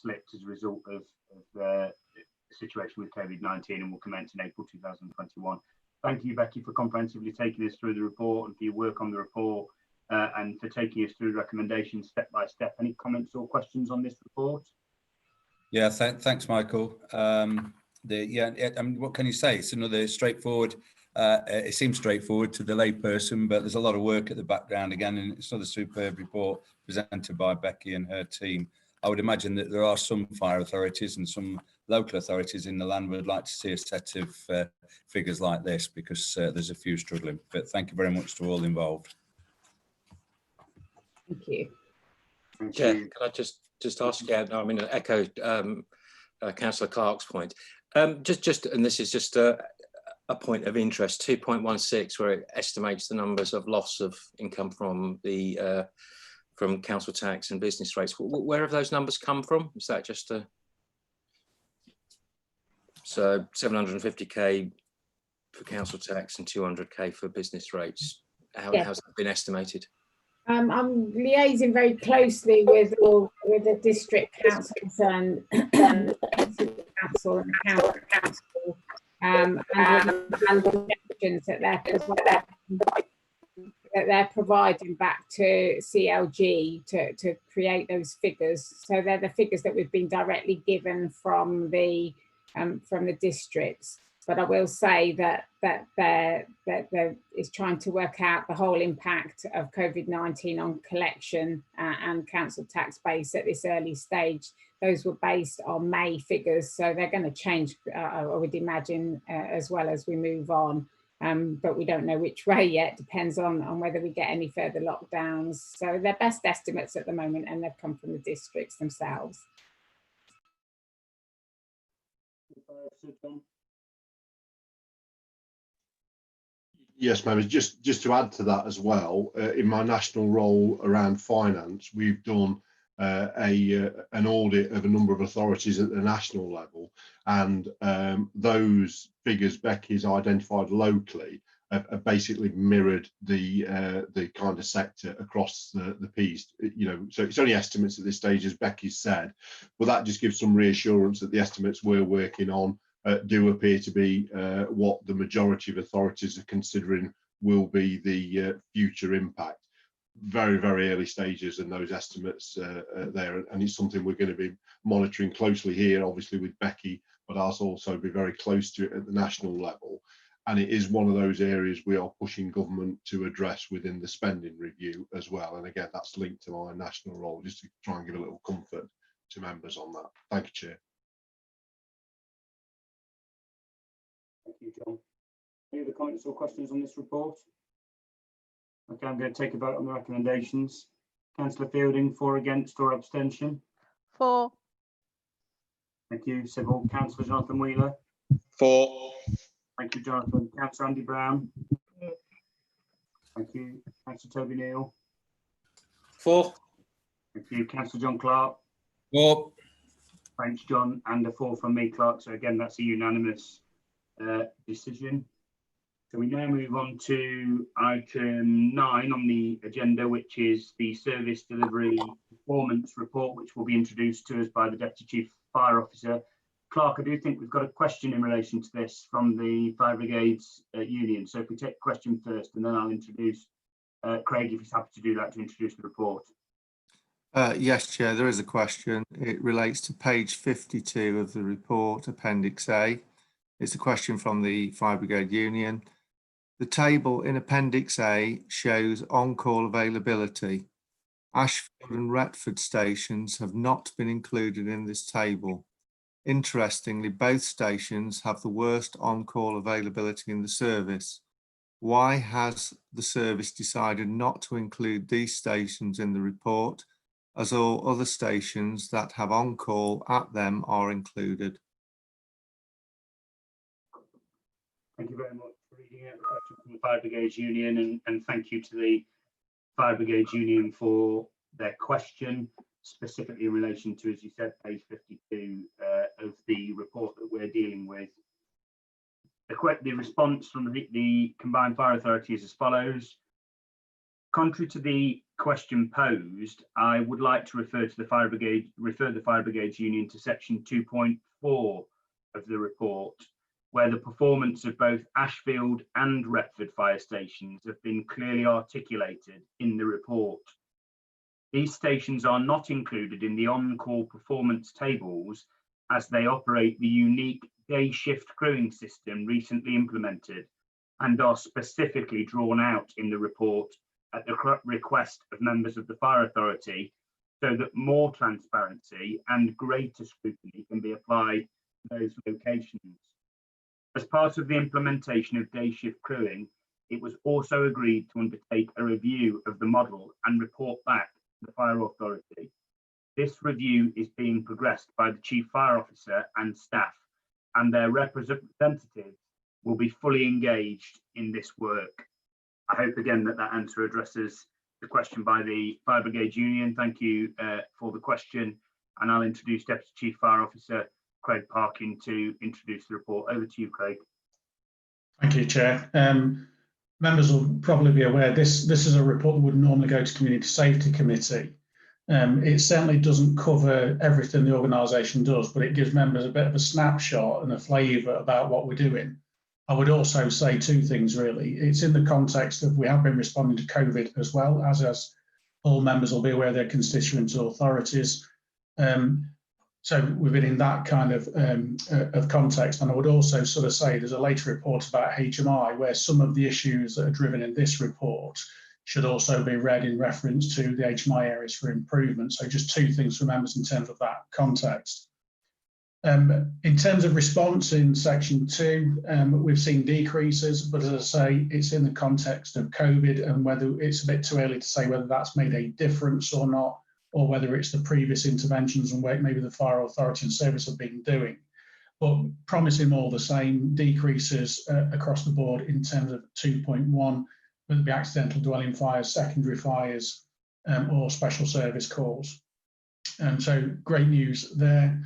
slipped as a result of the situation with COVID-19 and will commence in April 2021. Thank you, Becky, for comprehensively taking us through the report and for your work on the report and for taking us through recommendations step by step. Any comments or questions on this report? Yeah, thanks, Michael. I mean, what can you say? It's another straightforward. It seems straightforward to the layperson, but there's a lot of work at the background again, and it's another superb report presented by Becky and her team. I would imagine that there are some fire authorities and some local authorities in the land would like to see a set of figures like this, because there's a few struggling. But thank you very much to all involved. Thank you. Chair, can I just ask again? I mean, echo Councillor Clark's point. And this is just a point of interest. 2.16, where it estimates the numbers of loss of income from the from council tax and business rates. Where have those numbers come from? Is that just a so 750k for council tax and 200k for business rates? How's that been estimated? I'm liaising very closely with the district councils and council and county council and projections that they're providing back to CLG to create those figures. So they're the figures that we've been directly given from the districts. But I will say that there is trying to work out the whole impact of COVID-19 on collection and council tax base at this early stage. Those were based on May figures, so they're going to change, I would imagine, as well as we move on. But we don't know which way yet. Depends on whether we get any further lockdowns. So they're best estimates at the moment, and they've come from the districts themselves. Yes, ma'am. Just to add to that as well, in my national role around finance, we've done an audit of a number of authorities at the national level, and those figures Becky's identified locally have basically mirrored the kind of sector across the piece. You know, so it's only estimates at this stage, as Becky said, but that just gives some reassurance that the estimates we're working on do appear to be what the majority of authorities are considering will be the future impact. Very, very early stages, and those estimates there, and it's something we're going to be monitoring closely here, obviously with Becky, but also be very close to it at the national level. And it is one of those areas we are pushing government to address within the spending review as well. And again, that's linked to my national role, just to try and give a little comfort to members on that. Thank you, Chair. Thank you, John. Any other comments or questions on this report? Okay, I'm going to take a vote on the recommendations. Councillor Fielding, for, against, or abstention? For. Thank you. Civil. Councillor Jonathan Wheeler? For. Thank you, Jonathan. Councillor Andy Brown? Thank you. Councillor Toby Neal? For. Thank you. Councillor John Clark? For. Thanks, John. And a 4 from me, Clark. So again, that's a unanimous decision. So we now move on to item 9 on the agenda, which is the service delivery performance report, which will be introduced to us by the Deputy Chief Fire Officer. Clark, I do think we've got a question in relation to this from the Fire Brigades Union. So if we take the question first, and then I'll introduce Craig, if he's happy to do that, to introduce the report. Yes, Chair, there is a question. It relates to page 52 of the report, Appendix A. It's a question from the Fire Brigade Union. The table in Appendix A shows on-call availability. Ashfield and Retford stations have not been included in this table. Interestingly, both stations have the worst on-call availability in the service. Why has the service decided not to include these stations in the report, as all other stations that have on-call at them are included? Thank you very much for reading out the question from the Fire Brigades Union, and thank you to the Fire Brigades Union for their question, specifically in relation to, as you said, page 52 of the report that we're dealing with. The response from the Combined Fire Authority is as follows. Contrary to the question posed, I would like to refer the Fire Brigades Union to section 2.4 of the report, where the performance of both Ashfield and Retford fire stations have been clearly articulated in the report. These stations are not included in the on-call performance tables as they operate the unique day shift crewing system recently implemented and are specifically drawn out in the report at the request of members of the Fire Authority so that more transparency and greater scrutiny can be applied to those locations. As part of the implementation of day shift crewing, it was also agreed to undertake a review of the model and report back to the Fire Authority. This review is being progressed by the Chief Fire Officer and staff, and their representatives will be fully engaged in this work. I hope again that answer addresses the question by the Fire Brigades Union. Thank you for the question, and I'll introduce Deputy Chief Fire Officer Craig Parkin to introduce the report. Over to you, Craig. Thank you, Chair. Members will probably be aware this is a report that would normally go to Community Safety Committee. It certainly doesn't cover everything the organisation does, but it gives members a bit of a snapshot and a flavour about what we're doing. I would also say two things really. It's in the context of we have been responding to COVID as well, as all members will be aware of their constituent authorities. So we've been in that kind of context. And I would also sort of say there's a later report about HMI where some of the issues that are driven in this report should also be read in reference to the HMI areas for improvement. So just two things for members in terms of that context. In terms of response in section 2, we've seen decreases, but as I say, it's in the context of COVID and whether it's a bit too early to say whether that's made a difference or not, or whether it's the previous interventions and what maybe the Fire Authority and service have been doing. But promising all the same decreases across the board in terms of 2.1, whether it be accidental dwelling fires, secondary fires, or special service calls. So great news there.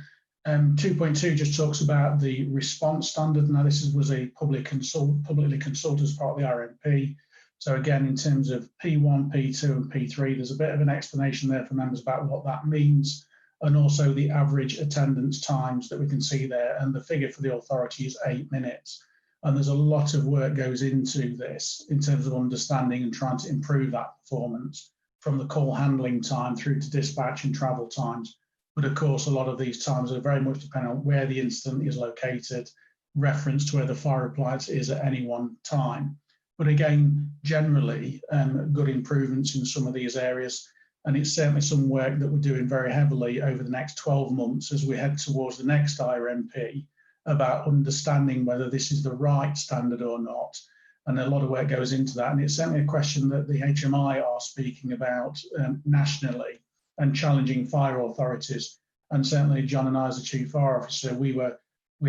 2.2 just talks about the response standard. Now this was a publicly consulted as part of the RMP. So again, in terms of P1, P2 and P3, there's a bit of an explanation there for members about what that means, and also the average attendance times that we can see there. And the figure for the authority is 8 minutes. And there's a lot of work goes into this in terms of understanding and trying to improve that performance from the call handling time through to dispatch and travel times. But of course, a lot of these times are very much dependent on where the incident is located, reference to where the fire appliance is at any one time. But again, generally, good improvements in some of these areas. And it's certainly some work that we're doing very heavily over the next 12 months as we head towards the next IRMP about understanding whether this is the right standard or not. And a lot of work goes into that. And it's certainly a question that the HMI are speaking about nationally and challenging fire authorities. And certainly John and I, as the Chief Fire Officer, we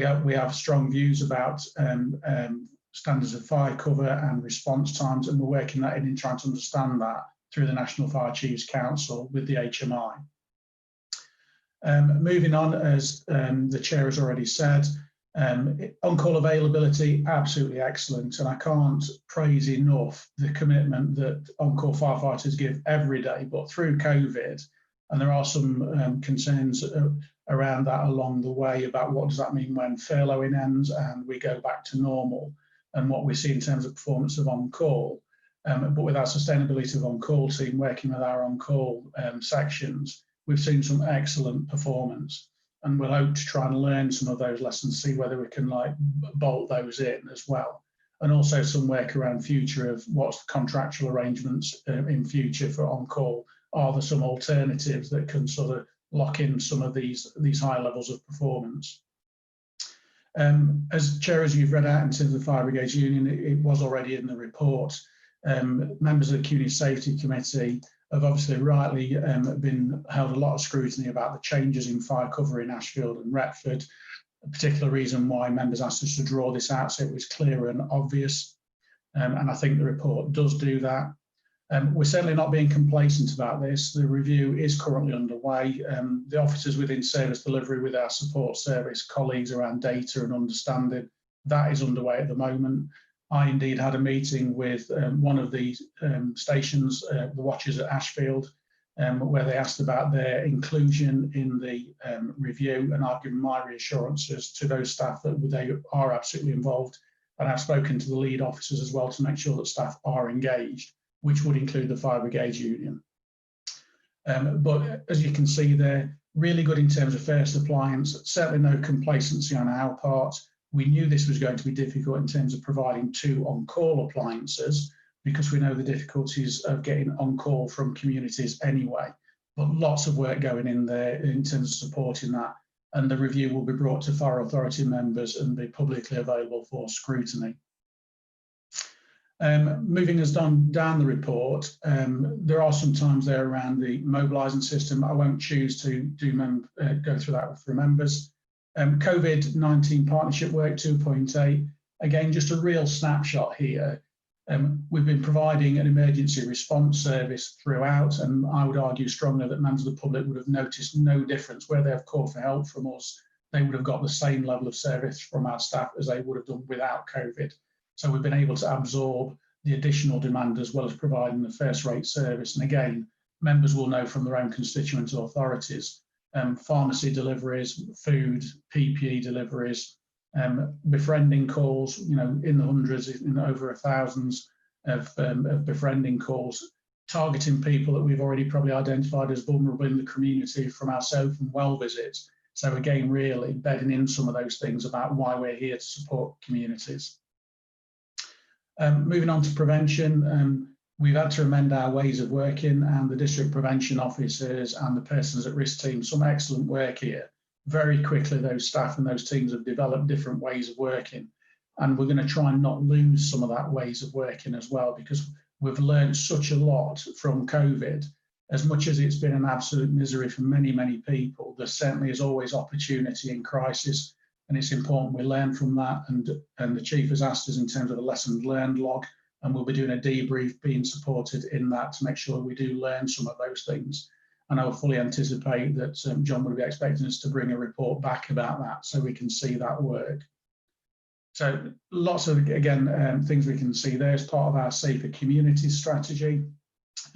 have strong views about standards of fire cover and response times, and we're working that in trying to understand that through the National Fire Chiefs Council with the HMI. Moving on, as the Chair has already said, on-call availability, absolutely excellent, and I can't praise enough the commitment that on-call firefighters give every day, but through COVID, and there are some concerns around that along the way about what does that mean when furloughing ends and we go back to normal, and what we see in terms of performance of on-call. But with our sustainability of on-call team working with our on-call sections, we've seen some excellent performance, and we'll hope to try and learn some of those lessons, see whether we can bolt those in as well. and also some work around future of what's the contractual arrangements in future for on-call. Are there some alternatives that can sort of lock in some of these high levels of performance? As Chair, as you've read out in terms of the Fire Brigades Union, it was already in the report. Members of the Community Safety Committee have obviously rightly been held a lot of scrutiny about the changes in fire cover in Ashfield and Retford. A particular reason why members asked us to draw this out so it was clear and obvious. And I think the report does do that. We're certainly not being complacent about this. The review is currently underway. The officers within service delivery with our support service colleagues around data and understanding, that is underway at the moment. I indeed had a meeting with one of the stations, the watchers at Ashfield, where they asked about their inclusion in the review, and I've given my reassurances to those staff that they are absolutely involved, and I've spoken to the lead officers as well to make sure that staff are engaged, which would include the Fire Brigades Union. But as you can see there, really good in terms of first appliance, certainly no complacency on our part. We knew this was going to be difficult in terms of providing 2 on-call appliances, because we know the difficulties of getting on-call from communities anyway. But lots of work going in there in terms of supporting that. And the review will be brought to Fire Authority members and be publicly available for scrutiny. Moving us down the report, there are some times there around the mobilising system. I won't choose to go through that for members. COVID-19 partnership work 2.8, again, just a real snapshot here. We've been providing an emergency response service throughout, and I would argue strongly that members of the public would have noticed no difference where they have called for help from us. They would have got the same level of service from our staff as they would have done without COVID. So we've been able to absorb the additional demand as well as providing the first-rate service. And again, members will know from their own constituent authorities, pharmacy deliveries, food, PPE deliveries, befriending calls, you know, in the hundreds, in over thousands of befriending calls, targeting people that we've already probably identified as vulnerable in the community from our Soap and Well visits. So again, really bedding in some of those things about why we're here to support communities. Moving on to prevention, we've had to amend our ways of working, and the district prevention officers and the persons at risk team, some excellent work here. Very quickly, those staff and those teams have developed different ways of working, and we're going to try and not lose some of that ways of working as well, because we've learned such a lot from COVID. As much as it's been an absolute misery for many, many people, there certainly is always opportunity in crisis, and it's important we learn from that. And the Chief has asked us in terms of a lessons learned log, and we'll be doing a debrief being supported in that to make sure we do learn some of those things. And I will fully anticipate that John would be expecting us to bring a report back about that so we can see that work. So lots of, again, things we can see there as part of our safer communities strategy.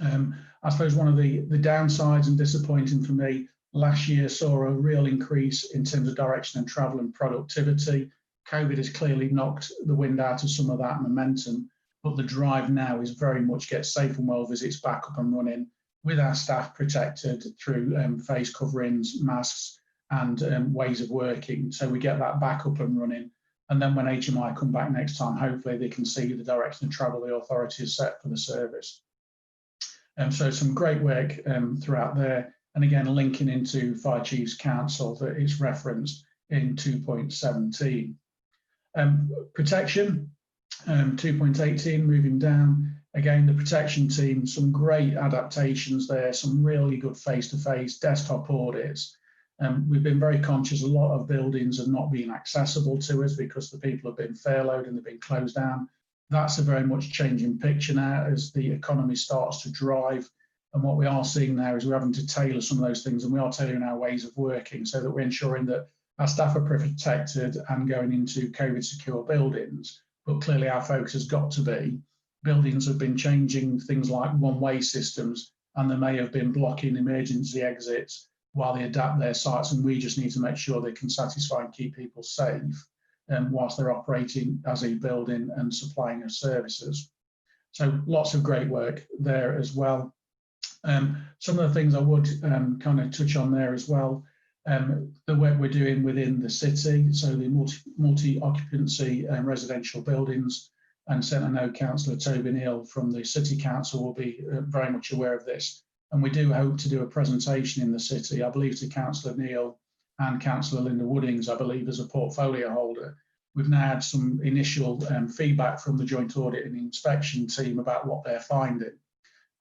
I suppose one of the downsides and disappointing for me, last year saw a real increase in terms of direction and travel and productivity. COVID has clearly knocked the wind out of some of that momentum, but the drive now is very much get Safe and Well visits back up and running, with our staff protected through face coverings, masks, and ways of working. So we get that back up and running. And then when HMI come back next time, hopefully they can see the direction of travel the authority has set for the service. So some great work throughout there. And again, linking into Fire Chiefs Council that is referenced in 2.17. Protection, 2.18, moving down. Again, the protection team, some great adaptations there, some really good face-to-face desktop audits. We've been very conscious a lot of buildings have not been accessible to us because the people have been furloughed and they've been closed down. That's a very much changing picture now as the economy starts to drive. And what we are seeing now is we're having to tailor some of those things, and we are tailoring our ways of working so that we're ensuring that our staff are protected and going into COVID secure buildings. But clearly our focus has got to be buildings have been changing things like one-way systems, and they may have been blocking emergency exits while they adapt their sites, and we just need to make sure they can satisfy and keep people safe whilst they're operating as a building and supplying us services. So lots of great work there as well. Some of the things I would kind of touch on there as well, the work we're doing within the city, so the multi-occupancy residential buildings. and certainly know Councillor Toby Neal from the City Council will be very much aware of this. And we do hope to do a presentation in the City, I believe, to Councillor Neal and Councillor Linda Woodings, I believe, as a portfolio holder. We've now had some initial feedback from the Joint Audit and Inspection team about what they're finding.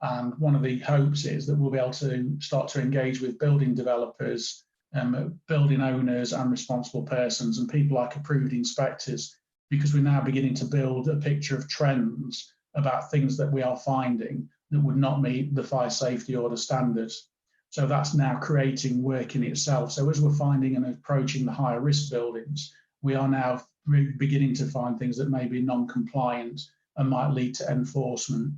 And one of the hopes is that we'll be able to start to engage with building developers, building owners and responsible persons and people like approved inspectors, because we're now beginning to build a picture of trends about things that we are finding that would not meet the fire safety order standards. So that's now creating work in itself. So as we're finding and approaching the higher risk buildings, we are now beginning to find things that may be non-compliant and might lead to enforcement.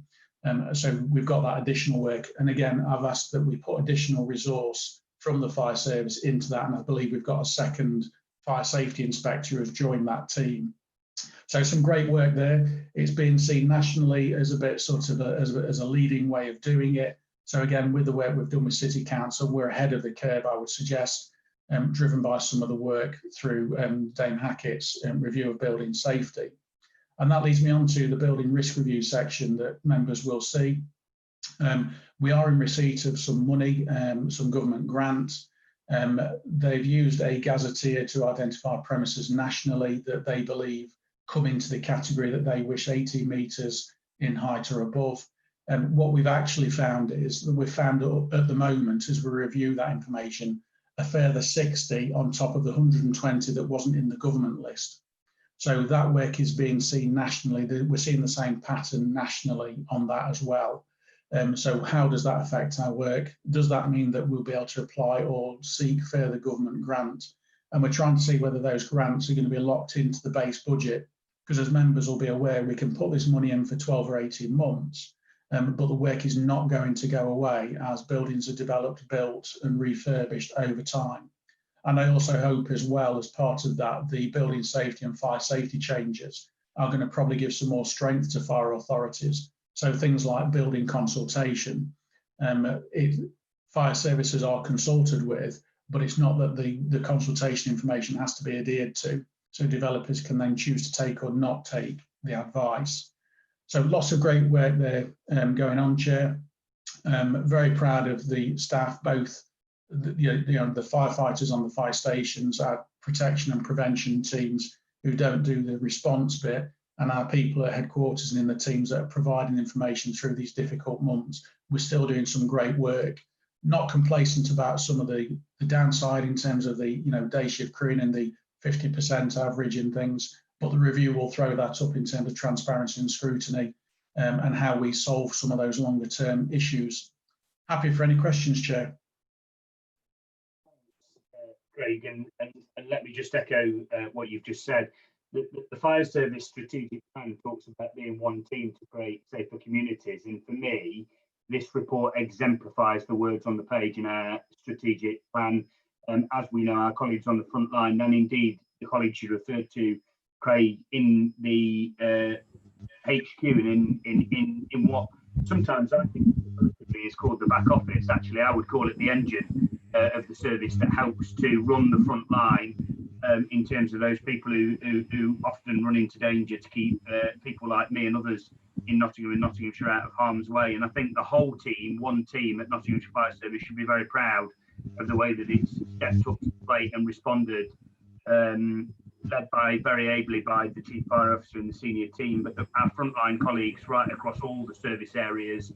So we've got that additional work. And again, I've asked that we put additional resource from the fire service into that. And I believe we've got a second fire safety inspector who has joined that team. So some great work there. It's been seen nationally as a bit sort of as a leading way of doing it. So again, with the work we've done with City Council, we're ahead of the curve, I would suggest, driven by some of the work through Dame Hackett's review of building safety. And that leads me on to the building risk review section that members will see. We are in receipt of some money, some government grants. They've used a gazetteer to identify premises nationally that they believe come into the category that they wish 80 metres in height or above. And what we've actually found is that we've found at the moment, as we review that information, a further 60 on top of the 120 that wasn't in the government list. So that work is being seen nationally. We're seeing the same pattern nationally on that as well. So how does that affect our work? Does that mean that we'll be able to apply or seek further government grants? And we're trying to see whether those grants are going to be locked into the base budget, because as members will be aware, we can put this money in for 12 or 18 months, but the work is not going to go away as buildings are developed, built and refurbished over time. And I also hope as well, as part of that, the building safety and fire safety changes are going to probably give some more strength to fire authorities. So things like building consultation, fire services are consulted with, but it's not that the consultation information has to be adhered to. So developers can then choose to take or not take the advice. So lots of great work there going on, Chair. Very proud of the staff, both the firefighters on the fire stations, our protection and prevention teams who don't do the response bit, and our people at headquarters and in the teams that are providing information through these difficult months. We're still doing some great work. Not complacent about some of the downside in terms of the day shift crewing and the 50% average and things, but the review will throw that up in terms of transparency and scrutiny and how we solve some of those longer term issues. Happy for any questions, Chair. Craig, and let me just echo what you've just said. The fire service strategic plan talks about being one team to create safer communities, and for me, this report exemplifies the words on the page in our strategic plan. As we know, our colleagues on the front line, and indeed the colleagues you referred to, Craig, in the HQ and in what sometimes I think is called the back office. Actually, I would call it the engine of the service that helps to run the front line in terms of those people who often run into danger to keep people like me and others in Nottingham and Nottinghamshire out of harm's way. And I think the whole team, one team at Nottinghamshire Fire Service, should be very proud of the way that it's stepped up to the plate and responded, led by very ably by the Chief Fire Officer and the senior team, but our frontline colleagues right across all the service areas,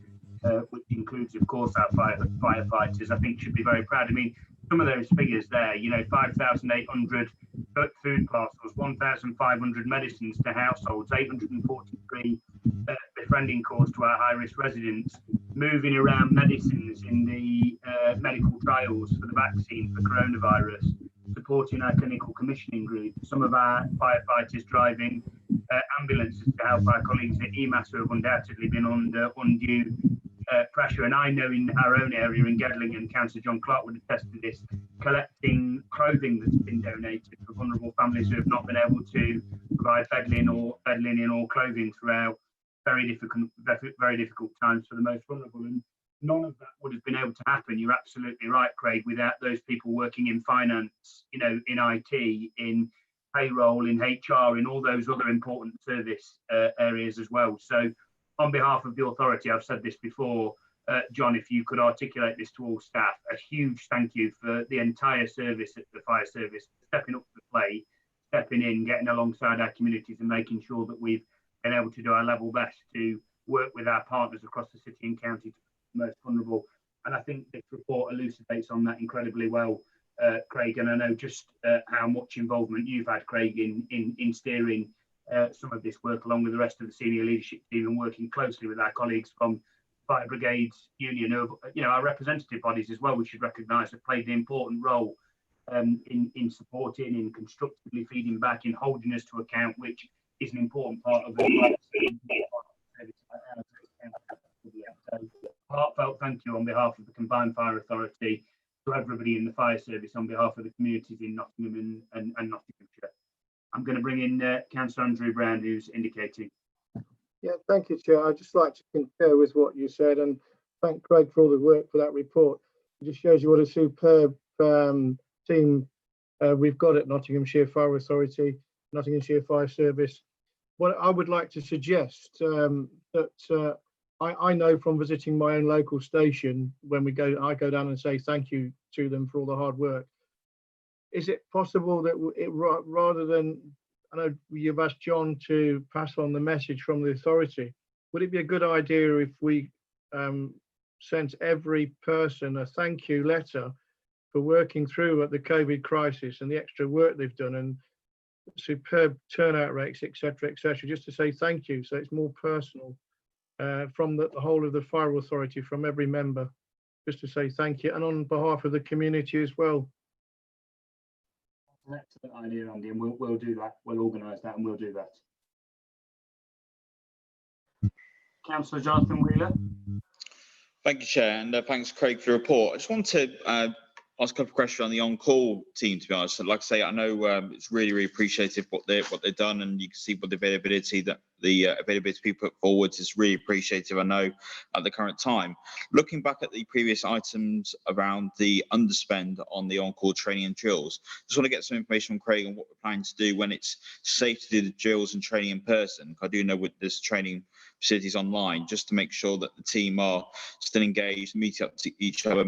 which includes, of course, our firefighters, I think should be very proud. I mean, some of those figures there, 5,800 food parcels, 1,500 medicines to households, 843 befriending calls to our high-risk residents, moving around medicines in the medical trials for the vaccine for coronavirus, supporting our clinical commissioning group, some of our firefighters driving ambulances to help our colleagues at EMAS who have undoubtedly been under undue pressure. And I know in our own area in Gedling, Councillor John Clark would attest to this, collecting clothing that's been donated for vulnerable families who have not been able to provide bed linen or clothing throughout very difficult times for the most vulnerable. And none of that would have been able to happen, you're absolutely right, Craig, without those people working in finance, in IT, in payroll, in HR, in all those other important service areas as well. So on behalf of the authority, I've said this before, John, if you could articulate this to all staff, a huge thank you for the entire service at the fire service, stepping up to the plate, stepping in, getting alongside our communities and making sure that we've been able to do our level best to work with our partners across the city and county to be most vulnerable. And I think this report elucidates on that incredibly well, Craig, and I know just how much involvement you've had, Craig, in steering some of this work along with the rest of the senior leadership team and working closely with our colleagues from Fire Brigades Union, you know, our representative bodies as well, we should recognise have played an important role in supporting, in constructively feeding back, in holding us to account, which is an important part of the so, heartfelt thank you on behalf of the Combined Fire Authority to everybody in the fire service on behalf of the communities in Nottingham and Nottinghamshire. I'm going to bring in Councillor Andrew Brown, who's indicating. Yeah, thank you, Chair. I'd just like to concur with what you said and thank Craig for all the work for that report. It just shows you what a superb team we've got at Nottinghamshire Fire Authority, Nottinghamshire Fire Service. What I would like to suggest that I know from visiting my own local station, when I go down and say thank you to them for all the hard work. Is it possible that rather than, I know you've asked John to pass on the message from the authority, would it be a good idea if we sent every person a thank you letter for working through at the COVID crisis and the extra work they've done and superb turnout rates, etc., just to say thank you, so it's more personal from the whole of the fire authority, from every member, just to say thank you, and on behalf of the community as well. That's an excellent idea, Andy, and we'll do that. We'll organise that and we'll do that. Councillor Jonathan Wheeler. Thank you, Chair, and thanks, Craig, for the report. I just want to ask a couple of questions on the on-call team, to be honest. Like I say, I know it's really appreciative what they've done, and you can see what the availability we put forward is really appreciative, I know, at the current time. Looking back at the previous items around the underspend on the on-call training and drills, just want to get some information from Craig on what we're planning to do when it's safe to do the drills and training in person. I do know with this training facilities online, just to make sure that the team are still engaged, meet up to each other,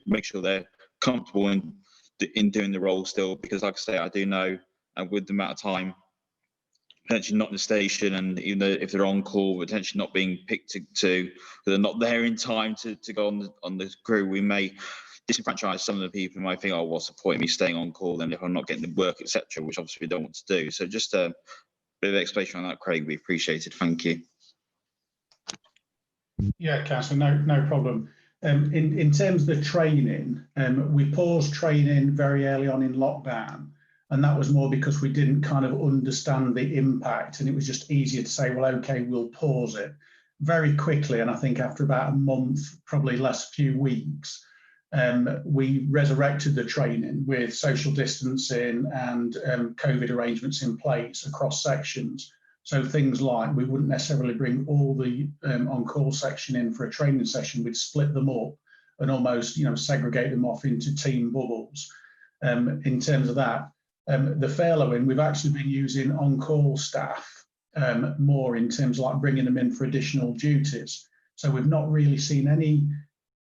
make sure they're comfortable in doing the role still, because like I say, I do know with the amount of time potentially not in the station, and even though if they're on call, potentially not being picked to they're not there in time to go on the crew, we may disenfranchise some of the people who might think, oh, what's the point of me staying on call then if I'm not getting the work, etc., which obviously we don't want to do. So just a bit of explanation on that, Craig, would be appreciated. Thank you. Yeah, Councillor, no problem. In terms of the training, we paused training very early on in lockdown, and that was more because we didn't kind of understand the impact, and it was just easier to say, well, okay, we'll pause it. Very quickly, and I think after about a month, probably less few weeks, we resurrected the training with social distancing and COVID arrangements in place across sections. So things like we wouldn't necessarily bring all the on-call section in for a training session. We'd split them up and almost, segregate them off into team bubbles. In terms of that, the furloughing, we've actually been using on-call staff more in terms of like bringing them in for additional duties. So we've not really seen any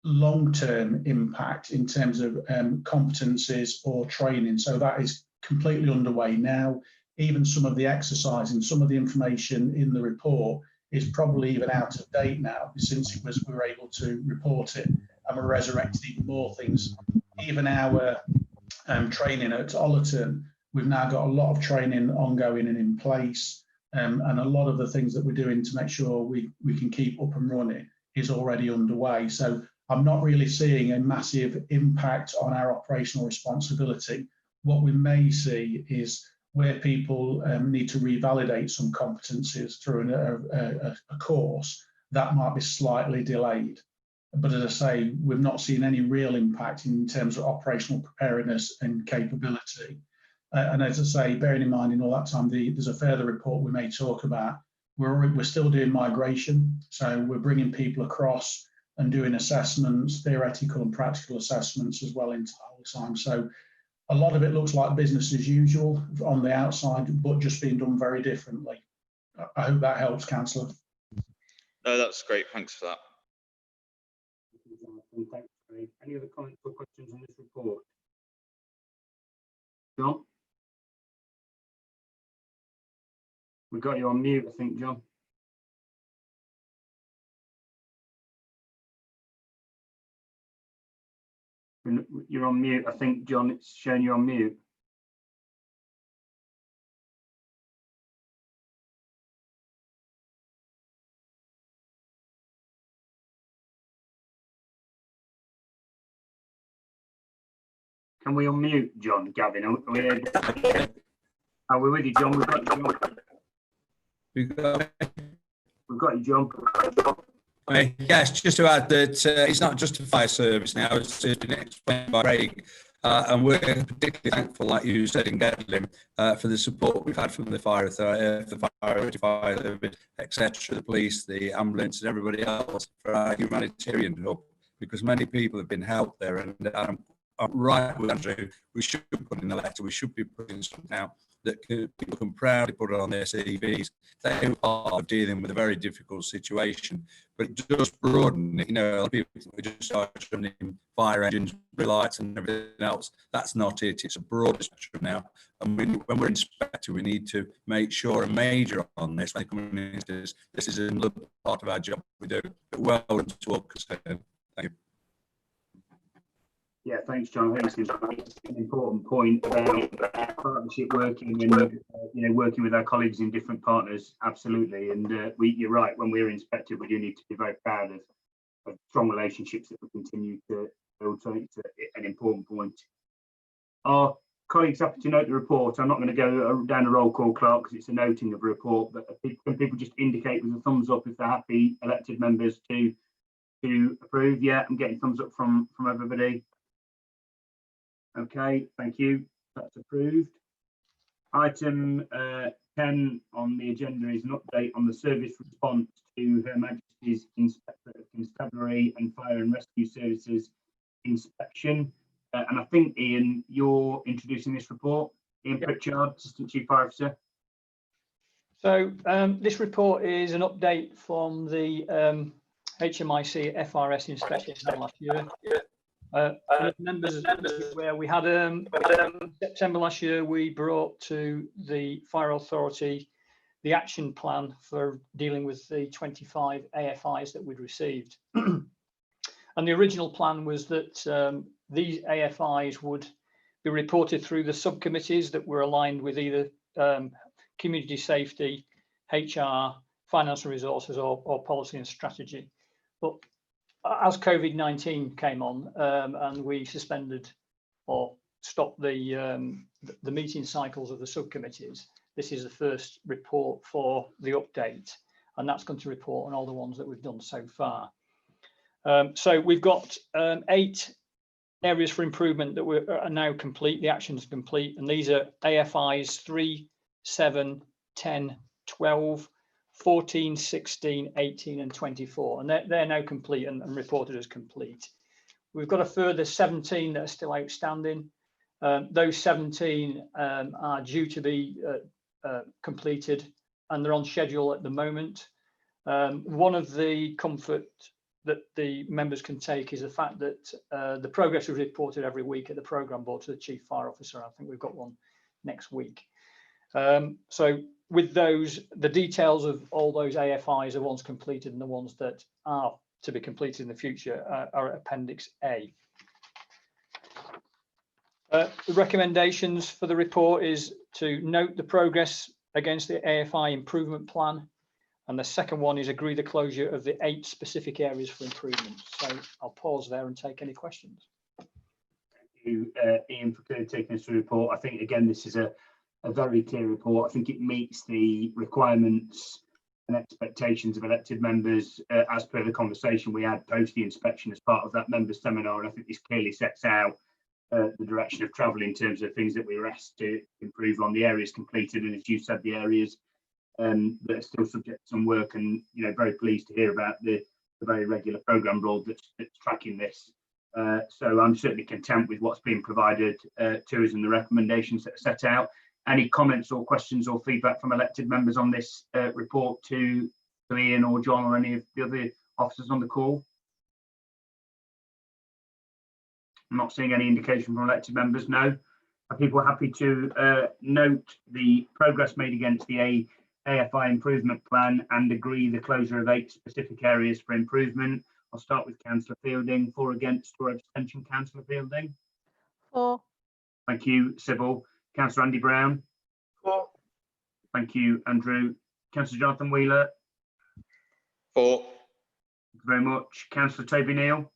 long-term impact in terms of competencies or training. So that is completely underway now. Even some of the exercise and some of the information in the report is probably even out of date now, since we were able to report it, and we resurrected even more things. Even our training at Ollerton, we've now got a lot of training ongoing and in place, and a lot of the things that we're doing to make sure we can keep up and running is already underway. So I'm not really seeing a massive impact on our operational responsibility. What we may see is where people need to revalidate some competencies through a course, that might be slightly delayed. But as I say, we've not seen any real impact in terms of operational preparedness and capability. And as I say, bearing in mind in all that time, there's a further report we may talk about. We're still doing migration, so we're bringing people across and doing assessments, theoretical and practical assessments as well into the whole time. So a lot of it looks like business as usual on the outside, but just being done very differently. I hope that helps, Councillor. No, that's great. Thanks for that. Thanks, Craig. Any other comments or questions on this report? John? We got you on mute, I think, John. You're on mute, I think, John. It's showing you on mute. Can we unmute John, Gavin? Are we able to... Are we with you, John? We've got you, John. Yes, just to add that it's not just a fire service now, it's been explained by Craig, and we're particularly thankful, like you said in Gedling, for the support we've had from the fire authority, etc., the police, the ambulance, and everybody else for our humanitarian help, because many people have been helped there. And I'm right with Andrew, we should be putting a letter, we should be putting something out that people can proudly put it on their CVs. They are dealing with a very difficult situation, but it does broaden it. You know, a lot of people just start running fire engines, lights, and everything else. That's not it. It's a broader spectrum now. And when we're inspector, we need to make sure and major on this. When coming into this is another part of our job we do. But well done to all concerned. Thank you. Yeah, thanks, John. I think it's an important point about partnership working and working with our colleagues in different partners. Absolutely, and you're right. When we're inspected, we do need to be very proud of strong relationships that we continue to build. So it's an important point. Our colleagues happy to note the report. I'm not going to go down a roll call, Clark, because it's a noting of a report. But can people just indicate with a thumbs up if they're happy, elected members, to approve? Yeah, I'm getting thumbs up from everybody. Okay, thank you. That's approved. Item 10 on the agenda is an update on the service response to Her Majesty's Inspector of Constabulary and Fire and Rescue Services inspection. And I think, Ian, you're introducing this report. Ian Pritchard, Assistant Chief Fire Officer. So this report is an update from the HMICFRS inspection last year. Members where we had September last year, we brought to the Fire Authority the action plan for dealing with the 25 AFIs that we'd received. And the original plan was that these AFIs would be reported through the subcommittees that were aligned with either community safety, HR, finance and resources, or policy and strategy. But as COVID-19 came on and we suspended or stopped the meeting cycles of the subcommittees, this is the first report for the update, and that's going to report on all the ones that we've done so far. So we've got 8 areas for improvement that are now complete. The actions are complete, and these are AFIs 3, 7, 10, 12, 14, 16, 18 and 24, and they're now complete and reported as complete. We've got a further 17 that are still outstanding. Those 17 are due to be completed, and they're on schedule at the moment. One of the comfort that the members can take is the fact that the progress is reported every week at the programme board to the Chief Fire Officer. I think we've got one next week. So with those, the details of all those AFIs, the ones completed and the ones that are to be completed in the future, are at Appendix A. The recommendations for the report is to note the progress against the AFI improvement plan, and the second one is agree the closure of the 8 specific areas for improvement. So I'll pause there and take any questions. Thank you, Ian, for taking us through the report. I think, again, this is a very clear report. I think it meets the requirements and expectations of elected members as per the conversation we had post the inspection as part of that member seminar. And I think this clearly sets out the direction of travel in terms of things that we were asked to improve on. The areas completed, and as you said, the areas that are still subject to some work, and very pleased to hear about the very regular programme board that's tracking this So I'm certainly content with what's been provided to us and the recommendations that are set out. Any comments or questions or feedback from elected members on this report to Ian or John or any of the other officers on the call? I'm not seeing any indication from elected members. No. Are people happy to note the progress made against the AFI improvement plan and agree the closure of 8 specific areas for improvement? I'll start with Councillor Fielding. For, against, or abstention, Councillor Fielding? For. Thank you, Sybil. Councillor Andy Brown? For. Thank you, Andrew. Councillor Jonathan Wheeler? For. Thank you very much. Councillor Toby Neal?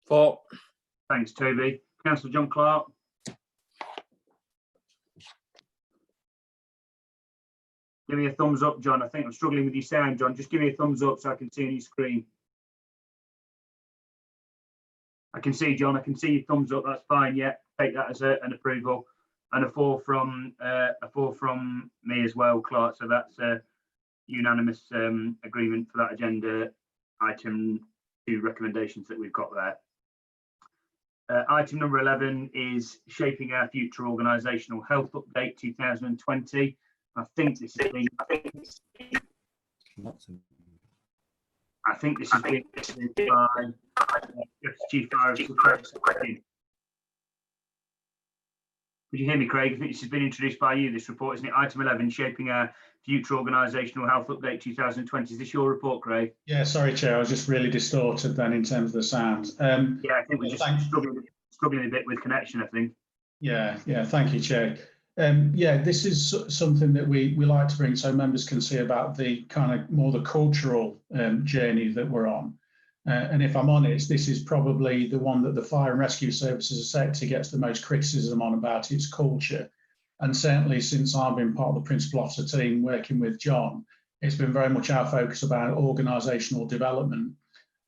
For. Thanks, Toby. Councillor John Clark? Give me a thumbs up, John. I think I'm struggling with your sound, John. Just give me a thumbs up so I can see on your screen. I can see, John. I can see your thumbs up. That's fine. Yeah, take that as an approval, and a 4 from me as well, Clark. So that's a unanimous agreement for that agenda item 2 recommendations that we've got there. Item number 11 is shaping our future organisational health update 2020. I think this has been. I think this has been by Chief Fire Officer Craig. Could you hear me, Craig? I think this has been introduced by you, this report, isn't it? Item 11, shaping our future organisational health update 2020. Is this your report, Craig? Yeah, sorry, Chair. I was just really distorted then in terms of the sound. Yeah, I think we're just struggling a bit with connection, I think. Yeah, thank you, Chair. Yeah, this is something that we like to bring so members can see about the kind of more the cultural journey that we're on. And if I'm honest, this is probably the one that the fire and rescue services sector gets the most criticism on about its culture. And certainly since I've been part of the principal officer team working with John, it's been very much our focus about organisational development.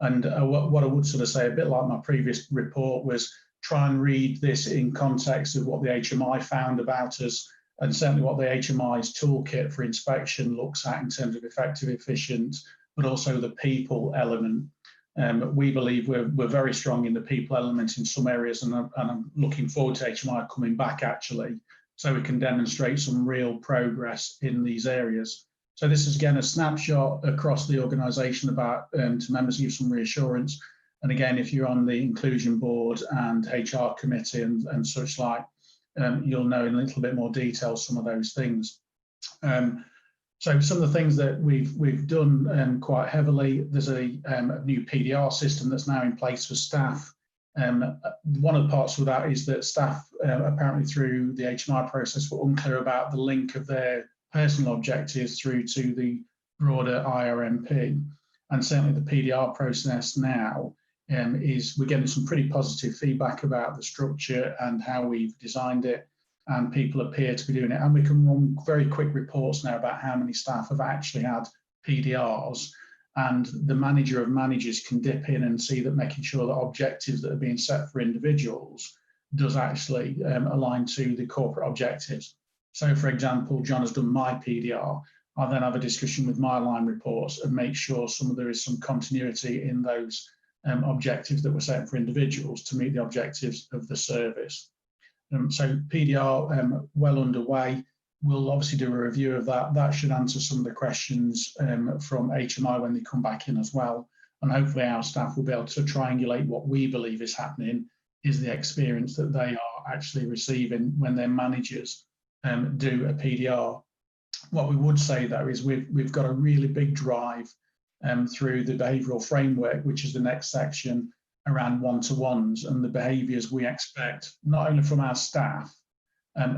And what I would sort of say, a bit like my previous report, was try and read this in context of what the HMI found about us, and certainly what the HMI's toolkit for inspection looks at in terms of effective, efficient, but also the people element. We believe we're very strong in the people element in some areas, and I'm looking forward to HMI coming back actually, so we can demonstrate some real progress in these areas. So this is again a snapshot across the organisation about to members give some reassurance. And again, if you're on the inclusion board and HR committee and such like, you'll know in a little bit more detail some of those things. So some of the things that we've done quite heavily, there's a new PDR system that's now in place for staff. One of the parts of that is that staff apparently through the HMI process were unclear about the link of their personal objectives through to the broader IRMP. And certainly the PDR process now is we're getting some pretty positive feedback about the structure and how we've designed it, and people appear to be doing it. And we can run very quick reports now about how many staff have actually had PDRs, and the manager of managers can dip in and see that making sure that objectives that are being set for individuals does actually align to the corporate objectives. So for example, John has done my PDR. I then have a discussion with my line reports and make sure there is some continuity in those objectives that were set for individuals to meet the objectives of the service. So PDR well underway. We'll obviously do a review of that. That should answer some of the questions from HMI when they come back in as well. And hopefully our staff will be able to triangulate what we believe is happening is the experience that they are actually receiving when their managers do a PDR. What we would say though is we've got a really big drive through the behavioural framework, which is the next section, around one-to-ones and the behaviours we expect, not only from our staff,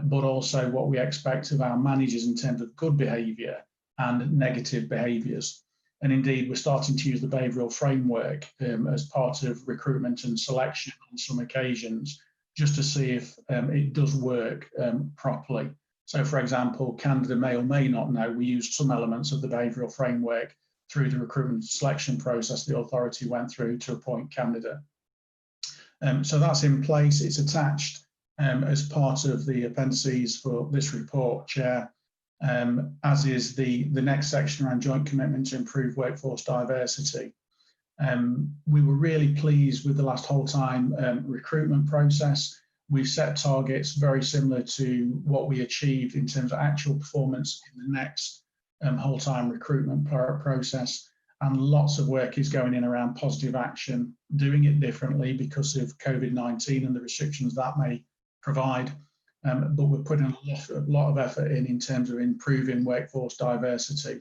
but also what we expect of our managers in terms of good behaviour and negative behaviours. And indeed, we're starting to use the behavioural framework as part of recruitment and selection on some occasions, just to see if it does work properly. So for example, candidate may or may not know, we used some elements of the behavioural framework through the recruitment selection process the authority went through to appoint candidate. So that's in place, it's attached as part of the appendices for this report, Chair, as is the next section around joint commitment to improve workforce diversity. We were really pleased with the last whole time recruitment process. We've set targets very similar to what we achieved in terms of actual performance in the next whole time recruitment process. And lots of work is going in around positive action, doing it differently because of COVID-19 and the restrictions that may provide. But we're putting a lot of effort in terms of improving workforce diversity.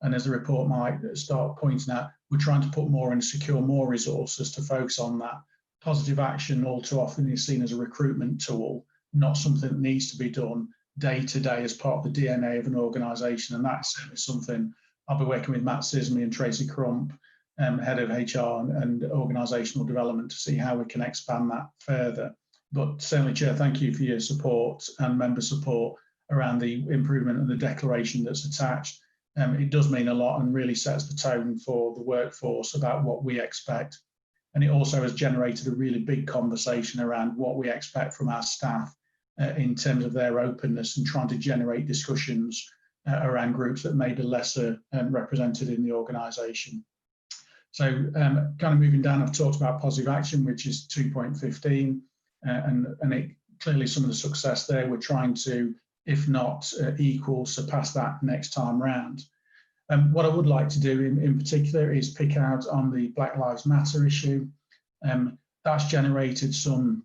And as the report might start pointing out, we're trying to put more and secure more resources to focus on that. Positive action all too often is seen as a recruitment tool, not something that needs to be done day to day as part of the DNA of an organisation. And that's certainly something I'll be working with Matt Sismy and Tracy Crump, Head of HR and Organisational Development, to see how we can expand that further. But certainly, Chair, thank you for your support and member support around the improvement and the declaration that's attached. It does mean a lot and really sets the tone for the workforce about what we expect. And it also has generated a really big conversation around what we expect from our staff in terms of their openness and trying to generate discussions around groups that may be lesser represented in the organisation. So kind of moving down, I've talked about positive action, which is 2.15, and it clearly some of the success there. We're trying to, if not equal, surpass that next time round. What I would like to do in particular is pick out on the Black Lives Matter issue. That's generated some,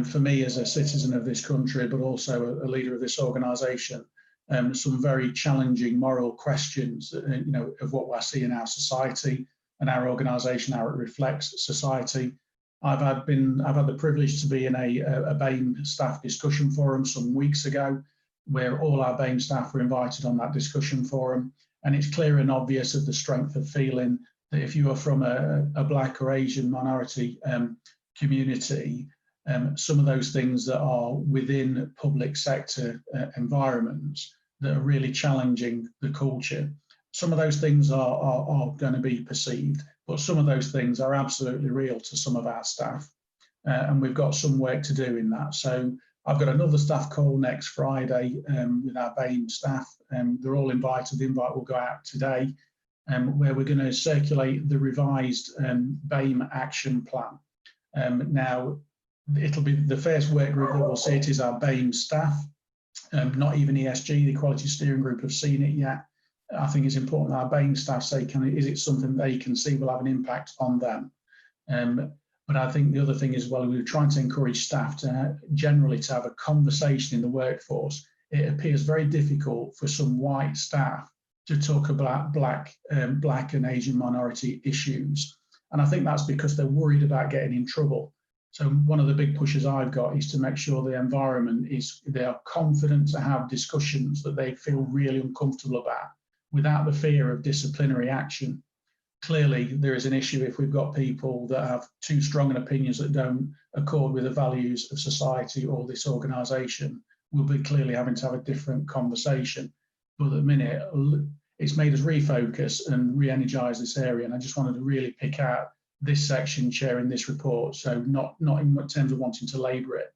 for me as a citizen of this country, but also a leader of this organisation, some very challenging moral questions, you know, of what I see in our society and our organisation, how it reflects society. I've had the privilege to be in a BAME staff discussion forum some weeks ago, where all our BAME staff were invited on that discussion forum. And it's clear and obvious of the strength of feeling that if you are from a Black or Asian minority community, some of those things that are within public sector environments that are really challenging the culture, some of those things are going to be perceived, but some of those things are absolutely real to some of our staff. And we've got some work to do in that. So I've got another staff call next Friday with our BAME staff. They're all invited. The invite will go out today, where we're going to circulate the revised BAME action plan. Now, it'll be the first work group that will see it is our BAME staff, not even ESG, the Equality Steering Group, have seen it yet. I think it's important that our BAME staff say, is it something they can see will have an impact on them? But I think the other thing is, well, we're trying to encourage staff to generally to have a conversation in the workforce. It appears very difficult for some white staff to talk about Black and Asian minority issues. And I think that's because they're worried about getting in trouble. So one of the big pushes I've got is to make sure the environment is, they are confident to have discussions that they feel really uncomfortable about without the fear of disciplinary action. Clearly, there is an issue if we've got people that have too strong an opinions that don't accord with the values of society or this organisation. We'll be clearly having to have a different conversation. But at the minute, it's made us refocus and re-energise this area. And I just wanted to really pick out this section, Chair, in this report. So not in terms of wanting to labour it,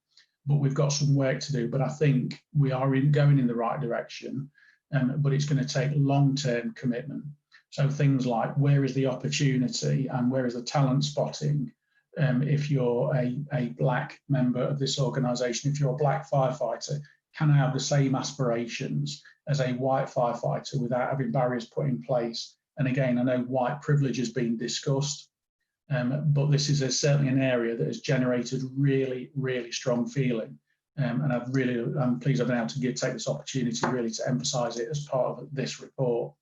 but we've got some work to do. But I think we are going in the right direction, but it's going to take long-term commitment. So things like, where is the opportunity and where is the talent spotting? If you're a Black member of this organisation, if you're a Black firefighter, can I have the same aspirations as a white firefighter without having barriers put in place? And again, I know white privilege has been discussed, but this is certainly an area that has generated really, really strong feeling. And I'm pleased I've been able to take this opportunity really to emphasise it as part of this report.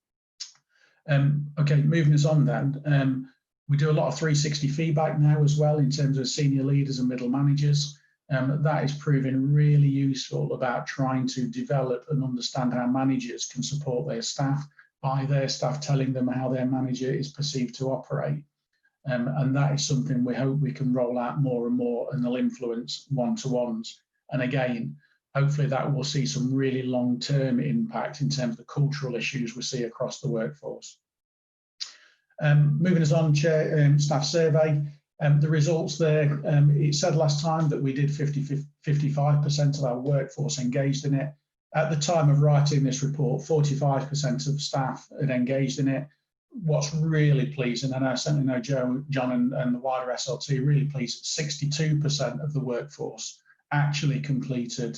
Okay, moving us on then. We do a lot of 360 feedback now as well in terms of senior leaders and middle managers. That is proving really useful about trying to develop and understand how managers can support their staff by their staff telling them how their manager is perceived to operate. And that is something we hope we can roll out more and more, and they'll influence one-to-ones. And again, hopefully that will see some really long-term impact in terms of the cultural issues we see across the workforce. Moving us on, Chair, staff survey. The results there, it said last time that we did 55% of our workforce engaged in it. At the time of writing this report, 45% of staff had engaged in it. what's really pleasing, and I certainly know Joe, John and the wider SLT are really pleased, 62% of the workforce actually completed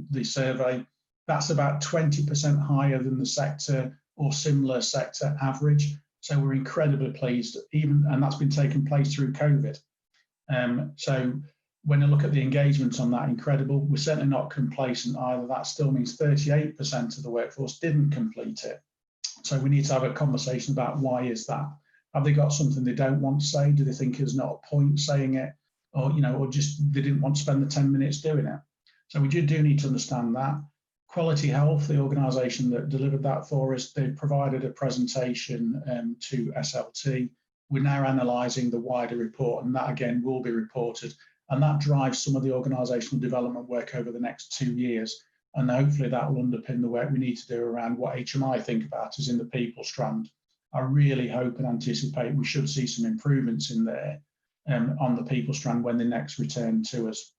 the survey. That's about 20% higher than the sector or similar sector average. So we're incredibly pleased, and that's been taking place through COVID. So when I look at the engagement on that, incredible. We're certainly not complacent either. That still means 38% of the workforce didn't complete it. So we need to have a conversation about why is that? Have they got something they don't want to say? Do they think there's not a point saying it? Or, or just they didn't want to spend the 10 minutes doing it? So we do need to understand that. Quality Health, the organisation that delivered that for us, they provided a presentation to SLT. We're now analysing the wider report, and that again will be reported. And that drives some of the organisational development work over the next 2 years. And hopefully that will underpin the work we need to do around what HMI think about us in the people strand. I really hope and anticipate we should see some improvements in there on the people strand when they next return to us.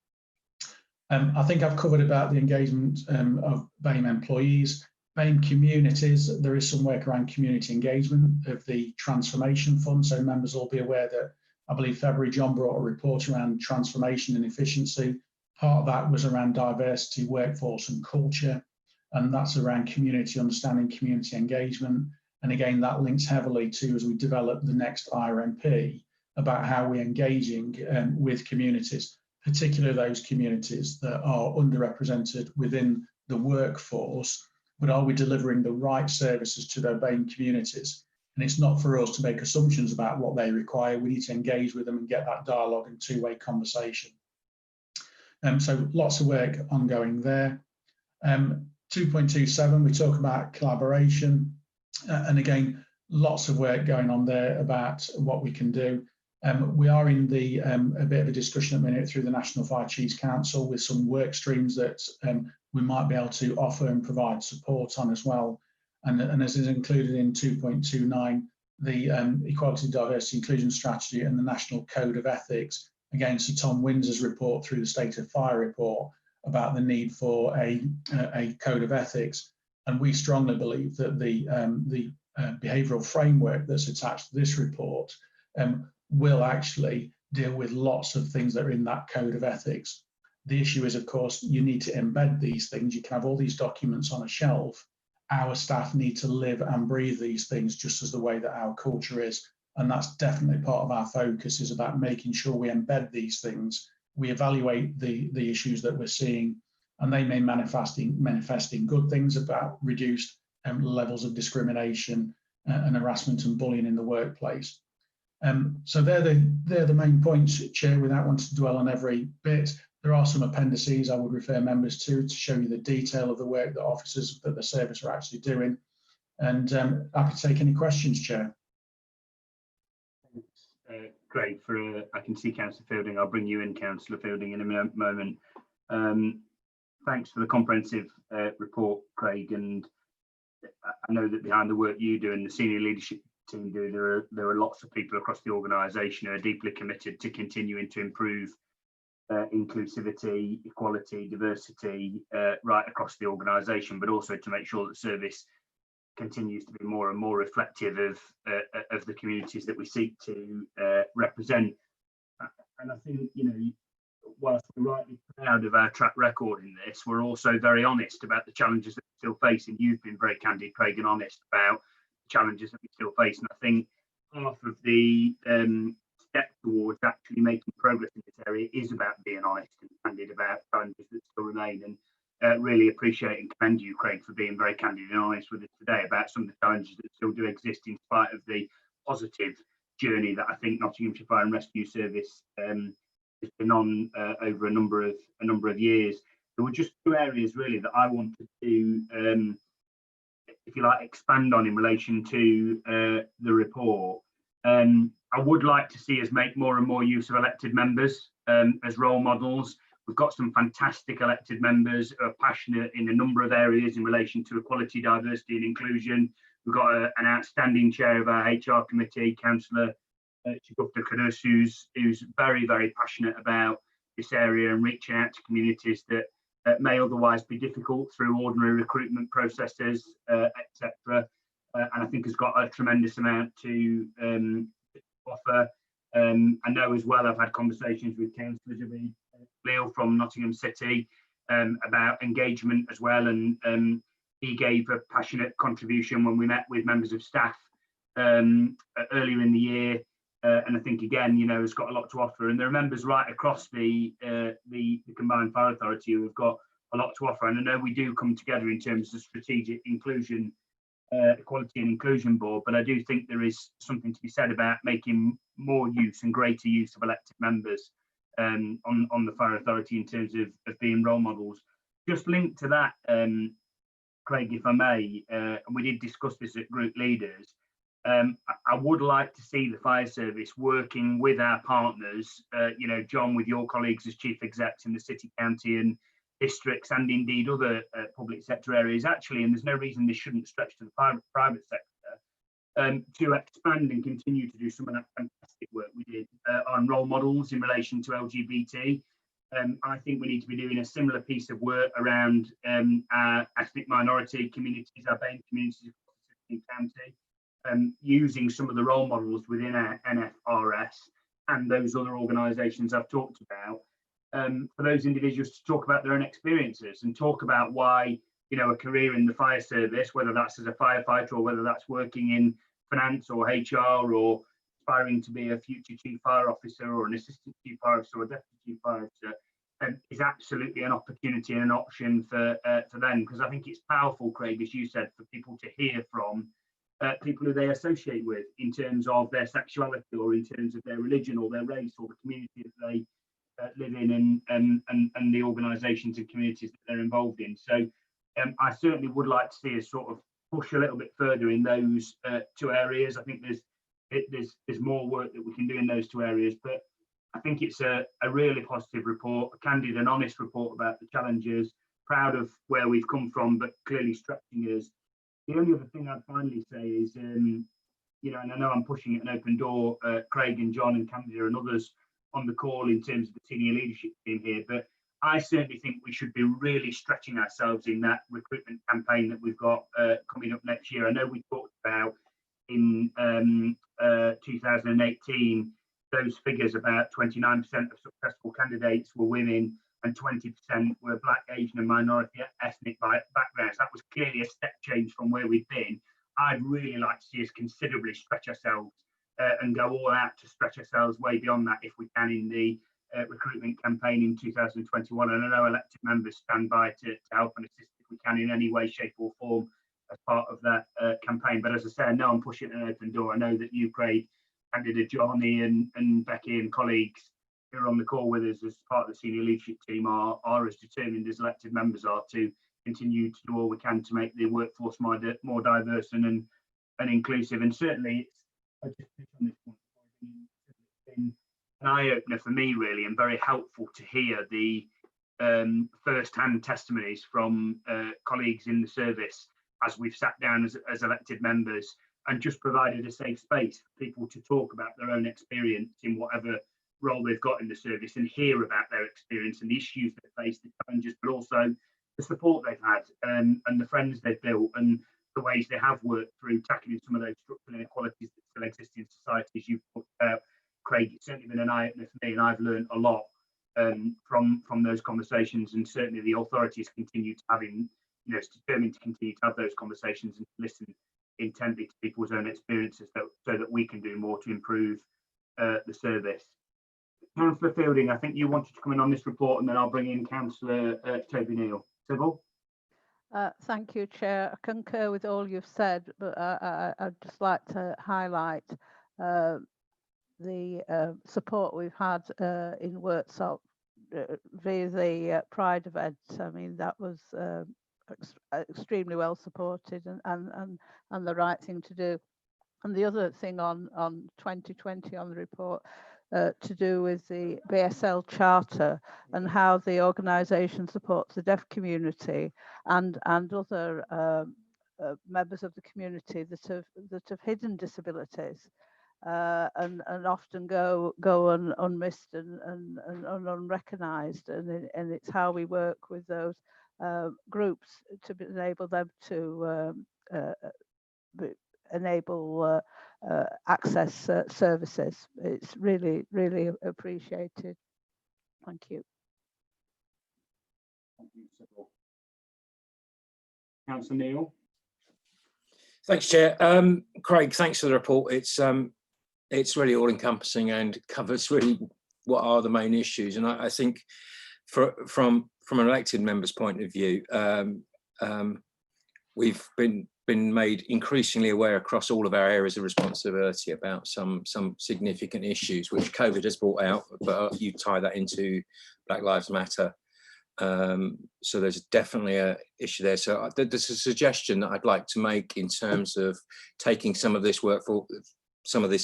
I think I've covered about the engagement of BAME employees. BAME communities, there is some work around community engagement of the transformation fund, so members will be aware that I believe February John brought a report around transformation and efficiency. Part of that was around diversity, workforce and culture, and that's around community understanding, community engagement. And again, that links heavily to as we develop the next IRMP about how we're engaging with communities, particularly those communities that are underrepresented within the workforce, but are we delivering the right services to their BAME communities? And it's not for us to make assumptions about what they require. We need to engage with them and get that dialogue and two-way conversation. So lots of work ongoing there. 2.27, we talk about collaboration. And again, lots of work going on there about what we can do. We are in the a bit of a discussion at the minute through the National Fire Chiefs Council with some work streams that we might be able to offer and provide support on as well. And as is included in 2.29, the Equality, Diversity, Inclusion Strategy and the National Code of Ethics. Again, Sir Tom Windsor's report through the State of Fire report about the need for a code of ethics. And we strongly believe that the behavioural framework that's attached to this report will actually deal with lots of things that are in that code of ethics. The issue is, of course, you need to embed these things. You can have all these documents on a shelf. Our staff need to live and breathe these things just as the way that our culture is. And that's definitely part of our focus, is about making sure we embed these things. We evaluate the issues that we're seeing, and they may manifest in good things about reduced levels of discrimination and harassment and bullying in the workplace. So they're the main points, Chair, without wanting to dwell on every bit. There are some appendices I would refer members to show you the detail of the work that officers that the service are actually doing. And happy to take any questions, Chair. Craig, I can see Councillor Fielding. I'll bring you in, Councillor Fielding, in a moment. Thanks for the comprehensive report, Craig. And I know that behind the work you do and the senior leadership team do, there are lots of people across the organisation who are deeply committed to continuing to improve inclusivity, equality, diversity right across the organisation, but also to make sure that service continues to be more and more reflective of the communities that we seek to represent. And I think, whilst we're rightly proud of our track record in this, we're also very honest about the challenges that we still face. And you've been very candid, Craig, and honest about the challenges that we still face. And I think half of the step towards actually making progress in this area is about being honest and candid about challenges that still remain. And really appreciate and commend you, Craig, for being very candid and honest with us today about some of the challenges that still do exist in spite of the positive journey that I think Nottinghamshire Fire and Rescue Service has been on over a number of years. There were just two areas really that I wanted to, if you like, expand on in relation to the report. I would like to see us make more and more use of elected members as role models. We've got some fantastic elected members who are passionate in a number of areas in relation to equality, diversity and inclusion. We've got an outstanding chair of our HR committee, Councillor Chigufta Kudus, who's very, very passionate about this area and reaching out to communities that may otherwise be difficult through ordinary recruitment processes, etc. and I think has got a tremendous amount to offer. I know as well, I've had conversations with Councillor Leo from Nottingham City about engagement as well, and he gave a passionate contribution when we met with members of staff earlier in the year, and I think again, you know, has got a lot to offer. And there are members right across the combined fire authority who have got a lot to offer. And I know we do come together in terms of strategic inclusion, equality and inclusion board, but I do think there is something to be said about making more use and greater use of elected members on the fire authority in terms of being role models. Just linked to that, Craig, if I may, and we did discuss this at group leaders, I would like to see the fire service working with our partners, you know, John, with your colleagues as chief execs in the city, county and districts, and indeed other public sector areas actually, and there's no reason this shouldn't stretch to the private sector, to expand and continue to do some of that fantastic work we did on role models in relation to LGBT. I think we need to be doing a similar piece of work around our ethnic minority communities, our BAME communities across the city and county, using some of the role models within our NFRS and those other organisations I've talked about, for those individuals to talk about their own experiences and talk about why, you know, a career in the fire service, whether that's as a firefighter or whether that's working in finance or HR or aspiring to be a future chief fire officer or an assistant chief fire officer or a deputy chief fire officer, is absolutely an opportunity and an option for them, because I think it's powerful, Craig, as you said, for people to hear from people who they associate with in terms of their sexuality or in terms of their religion or their race or the community that they live in and the organisations and communities that they're involved in. So I certainly would like to see us sort of push a little bit further in those two areas. I think there's more work that we can do in those two areas, but I think it's a really positive report, a candid and honest report about the challenges, proud of where we've come from, but clearly stretching us. The only other thing I'd finally say is, you know, and I know I'm pushing it an open door, Craig and John and Candida and others on the call in terms of the senior leadership team here, but I certainly think we should be really stretching ourselves in that recruitment campaign that we've got coming up next year. I know we talked about in 2018, those figures about 29% of successful candidates were women and 20% were Black, Asian and minority ethnic backgrounds. That was clearly a step change from where we've been. I'd really like to see us considerably stretch ourselves and go all out to stretch ourselves way beyond that if we can in the recruitment campaign in 2021. And I know elected members stand by to help and assist if we can in any way, shape or form as part of that campaign. But as I say, I know I'm pushing an open door. I know that you, Craig, Candida, Johnny and Becky and colleagues who are on the call with us as part of the senior leadership team are as determined as elected members are to continue to do all we can to make the workforce more diverse and inclusive. And certainly I just pick on this point. It's been an eye-opener for me, really, and very helpful to hear the first-hand testimonies from colleagues in the service as we've sat down as elected members and just provided a safe space for people to talk about their own experience in whatever role they've got in the service and hear about their experience and the issues they face, the challenges, but also the support they've had and the friends they've built and the ways they have worked through tackling some of those structural inequalities that still exist in society, as you've talked about, Craig. It's certainly been an eye-opener for me, and I've learned a lot from those conversations, and certainly the authorities continue to having, you know, it's determined to continue to have those conversations and to listen intently to people's own experiences so that we can do more to improve the service. Councillor Fielding, I think you wanted to come in on this report, and then I'll bring in Councillor Toby Neal. Sybil? Thank you, Chair. I concur with all you've said, but I'd just like to highlight the support we've had in Worksop via the Pride event. I mean, that was extremely well supported and the right thing to do. And the other thing on 2020 on the report to do with the BSL Charter and how the organisation supports the deaf community and other members of the community that have hidden disabilities and often go unmissed and unrecognised, and it's how we work with those groups to enable them to enable access services. It's really, really appreciated. Thank you. Councillor Neil. Thanks, Chair. Craig, thanks for the report. It's really all-encompassing and covers really what are the main issues. And I think from an elected member's point of view, we've been made increasingly aware across all of our areas of responsibility about some significant issues which COVID has brought out, but you tie that into Black Lives Matter. So there's definitely a issue there. So there's a suggestion that I'd like to make in terms of taking some of this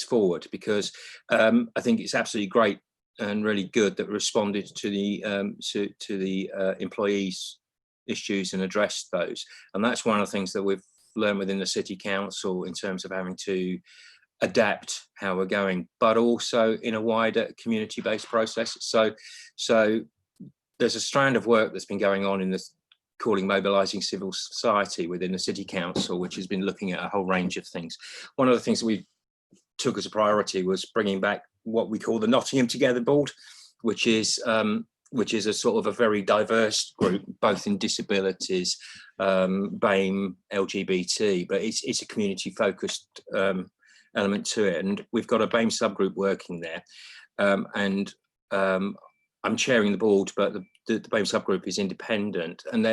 forward, because I think it's absolutely great and really good that we responded to the employees' issues and addressed those. And that's one of the things that we've learned within the City Council in terms of having to adapt how we're going, but also in a wider community-based process. So there's a strand of work that's been going on in this calling mobilising civil society within the City Council, which has been looking at a whole range of things. One of the things that we took as a priority was bringing back what we call the Nottingham Together Board, which is a sort of a very diverse group, both in disabilities, BAME, LGBT, but it's a community-focused element to it. And we've got a BAME subgroup working there, and I'm chairing the board, but the BAME subgroup is independent, and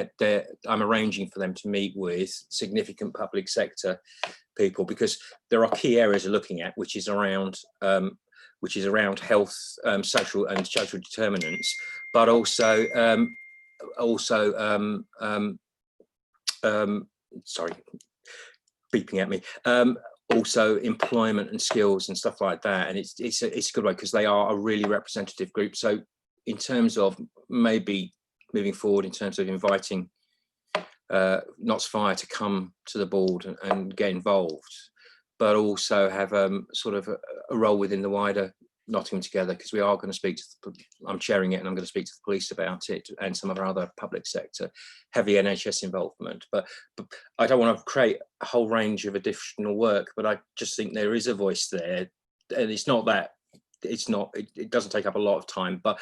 I'm arranging for them to meet with significant public sector people, because there are key areas we're looking at, which is around health, social determinants, but also sorry, beeping at me. Also employment and skills and stuff like that, and it's a good way, because they are a really representative group. So in terms of maybe moving forward, in terms of inviting Notts Fire to come to the board and get involved, but also have sort of a role within the wider Nottingham Together, because we are going to speak to I'm chairing it, and I'm going to speak to the police about it and some of our other public sector, heavy NHS involvement. But I don't want to create a whole range of additional work, but I just think there is a voice there, and it's not that it doesn't take up a lot of time, but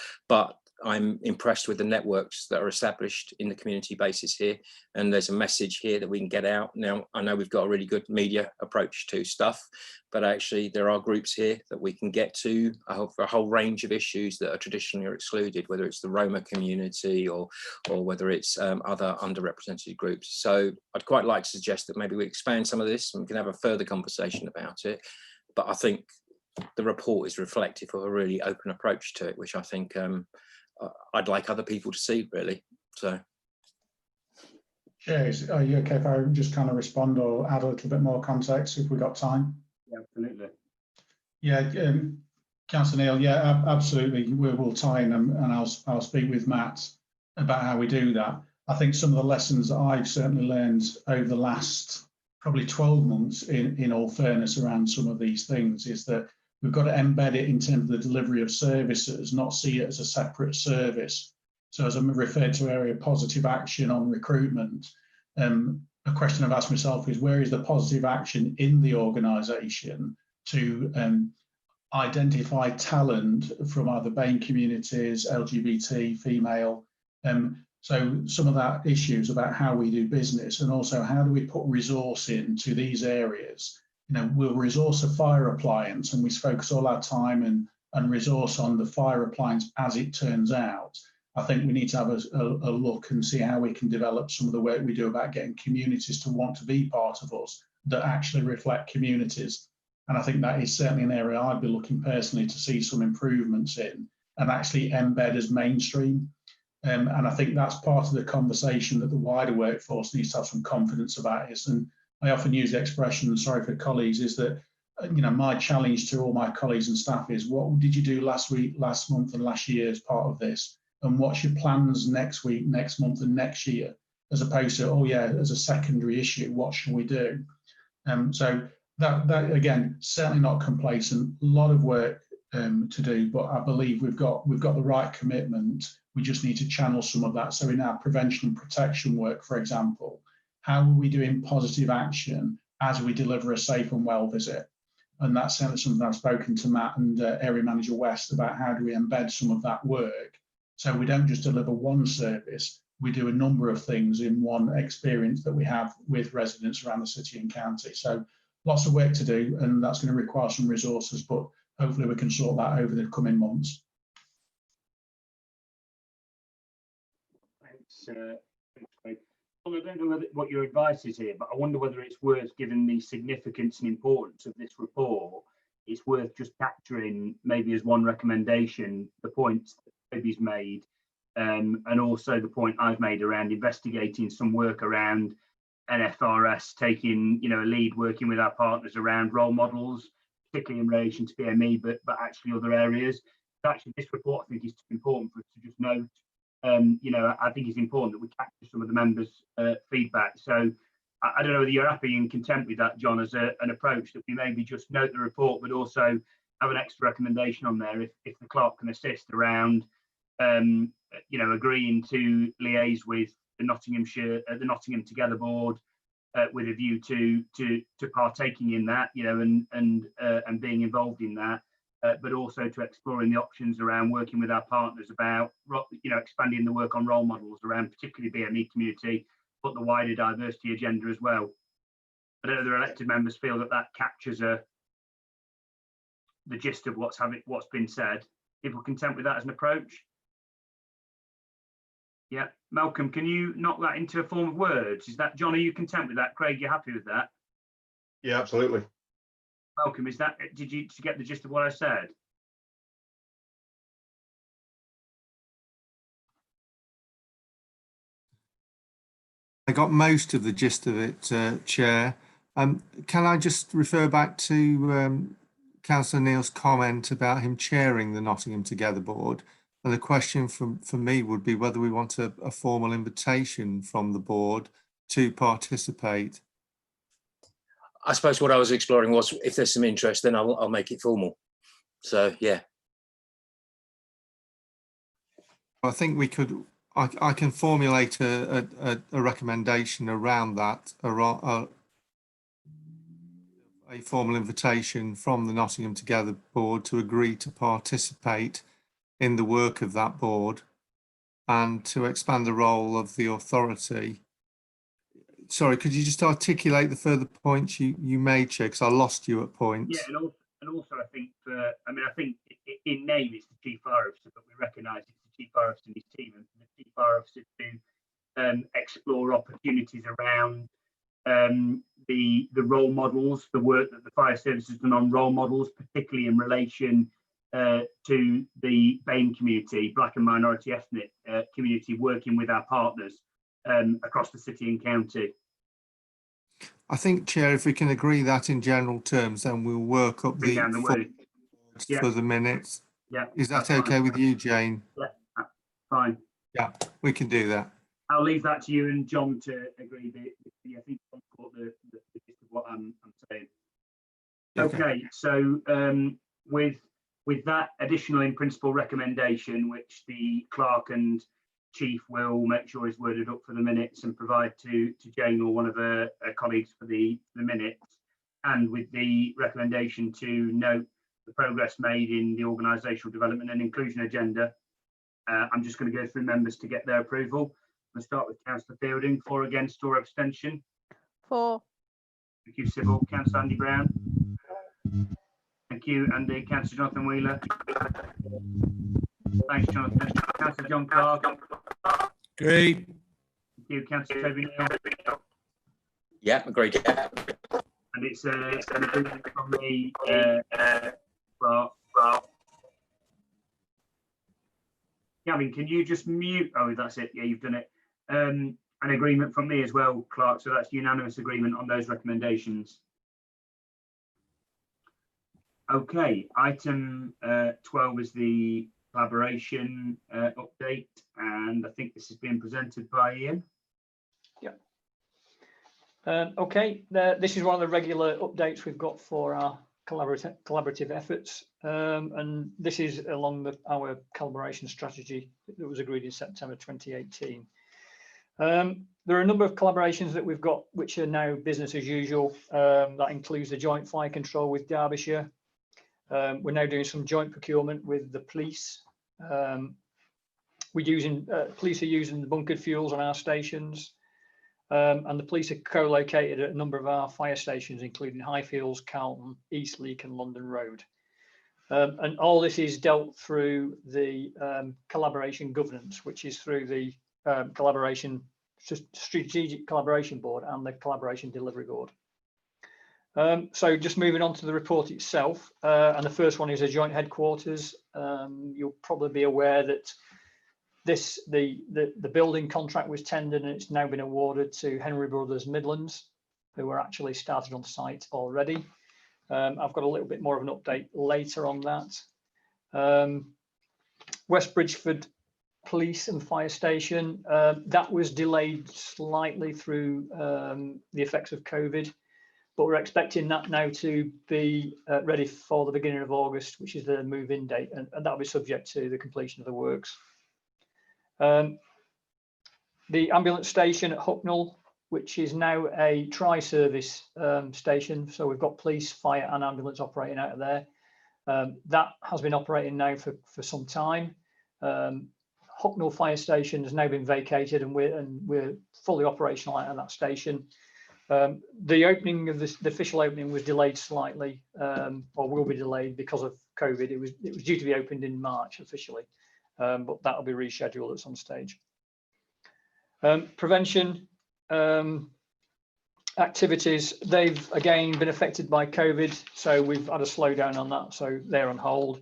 I'm impressed with the networks that are established in the community basis here, and there's a message here that we can get out. Now, I know we've got a really good media approach to stuff, but actually there are groups here that we can get to for a whole range of issues that are traditionally excluded, whether it's the Roma community or whether it's other underrepresented groups. So I'd quite like to suggest that maybe we expand some of this and we can have a further conversation about it. But I think the report is reflective of a really open approach to it, which I think I'd like other people to see, really. So, Chair, are you okay if I just kind of respond or add a little bit more context if we've got time? Yeah, absolutely. Yeah, Councillor Neil, yeah, absolutely. We'll tie in, and I'll speak with Matt about how we do that. I think some of the lessons that I've certainly learned over the last probably 12 months, in all fairness, around some of these things, is that we've got to embed it in terms of the delivery of services, not see it as a separate service. So as I referred to area positive action on recruitment, a question I've asked myself is, where is the positive action in the organisation to identify talent from either BAME communities, LGBT, female? So some of that issues about how we do business, and also how do we put resource into these areas. You know, we'll resource a fire appliance, and we focus all our time and resource on the fire appliance as it turns out. I think we need to have a look and see how we can develop some of the work we do about getting communities to want to be part of us, that actually reflect communities. And I think that is certainly an area I'd be looking personally to see some improvements in, and actually embed as mainstream. And I think that's part of the conversation that the wider workforce needs to have some confidence about. And I often use the expression, sorry for colleagues, is that, you know, my challenge to all my colleagues and staff is, what did you do last week, last month and last year as part of this? And what's your plans next week, next month and next year? As opposed to, oh yeah, as a secondary issue, what should we do? So that again, certainly not complacent, a lot of work to do, but I believe we've got the right commitment. We just need to channel some of that. So in our prevention and protection work, for example, how are we doing positive action as we deliver a safe and well visit. And that's certainly something I've spoken to Matt and Area Manager West about. How do we embed some of that work so we don't just deliver one service, we do a number of things in one experience that we have with residents around the city and county. So lots of work to do, and that's going to require some resources, but hopefully we can sort that over the coming months. Thanks, Craig. Well, I don't know what your advice is here, but I wonder whether it's worth, given the significance and importance of this report, it's worth just capturing maybe as one recommendation the points that Toby's made, and also the point I've made around investigating some work around NFRS taking, a lead, working with our partners around role models, particularly in relation to BME, but actually other areas. So actually, this report I think is important for us to just note. I think it's important that we capture some of the members' feedback. So I don't know whether you're happy and content with that, John, as an approach, that we maybe just note the report, but also have an extra recommendation on there if the clerk can assist around, agreeing to liaise with the Nottinghamshire, the Nottingham Together Board, with a view to partaking in that, and being involved in that. But also to exploring the options around working with our partners about, expanding the work on role models around particularly BME community, but the wider diversity agenda as well. I don't know whether elected members feel that captures the gist of what's been said. People content with that as an approach? Yeah, Malcolm, can you knock that into a form of words? Is that, John, are you content with that? Craig, you happy with that? Yeah, absolutely. Malcolm, did you get the gist of what I said? I got most of the gist of it, Chair. Can I just refer back to Councillor Neil's comment about him chairing the Nottingham Together Board? And the question for me would be whether we want a formal invitation from the board to participate. I suppose what I was exploring was if there's some interest, then I'll make it formal. So, yeah. I think we could, I can formulate a recommendation around that, a formal invitation from the Nottingham Together Board to agree to participate in the work of that board and to expand the role of the authority. Sorry, could you just articulate the further points you made, Chair, because I lost you at points. Yeah, and also I think I think in name it's the Chief Fire Officer, but we recognise it's the Chief Fire Officer and his team, and the Chief Fire Officer to explore opportunities around the role models, the work that the fire service has done on role models, particularly in relation to the BAME community, Black and minority ethnic community, working with our partners across the city and county. I think, Chair, if we can agree that in general terms, then we'll work up for the minutes. Yeah. Is that okay with you, Jane? Yeah, fine. Yeah, we can do that. I'll leave that to you and John to agree. I think John caught the gist of what I'm saying. Okay, so with that additional in principle recommendation, which the clerk and chief will make sure is worded up for the minutes and provide to Jane or one of her colleagues for the minutes, and with the recommendation to note the progress made in the organisational development and inclusion agenda, I'm just going to go through members to get their approval. We'll start with Councillor Fielding. For, against, or abstention? For. Thank you, Sybil. Councillor Andy Brown. Thank you, Andy. Councillor Jonathan Wheeler. Thanks, Jonathan. Councillor John Clark. Agree. Thank you, Councillor Toby Neal. Yeah, agreed. And it's an agreement from the clerk. Gavin, can you just mute? Oh, that's it. Yeah, you've done it. An agreement from me as well, Clark. So that's unanimous agreement on those recommendations. Okay, item 12 is the collaboration update, and I think this is being presented by Ian. Yeah. Okay, this is one of the regular updates we've got for our collaborative efforts, and this is along our collaboration strategy that was agreed in September 2018. The there are a number of collaborations that we've got which are now business as usual. That includes the joint fire control with Derbyshire. We're now doing some joint procurement with the police. Police are using the bunkered fuels on our stations, and the police are co-located at a number of our fire stations, including Highfields, Carlton, Eastleigh and London Road. And all this is dealt through the collaboration governance, which is through the strategic collaboration board and the collaboration delivery board. So just moving on to the report itself, and the first one is a joint headquarters. You'll probably be aware that the building contract was tendered and it's now been awarded to Henry Brothers Midlands, who are actually started on site already. I've got a little bit more of an update later on that. West Bridgeford Police and Fire Station, that was delayed slightly through the effects of COVID, but we're expecting that now to be ready for the beginning of August, which is the move-in date, and that'll be subject to the completion of the works. The ambulance station at Hucknall, which is now a tri-service station, so we've got police, fire and ambulance operating out of there. That has been operating now for some time. Hucknall Fire Station has now been vacated and we're fully operational out of that station. The opening of the official opening was delayed slightly, or will be delayed because of COVID. It was due to be opened in March officially, but that'll be rescheduled at some stage. Prevention activities, they've again been affected by COVID, so we've had a slowdown on that, so they're on hold.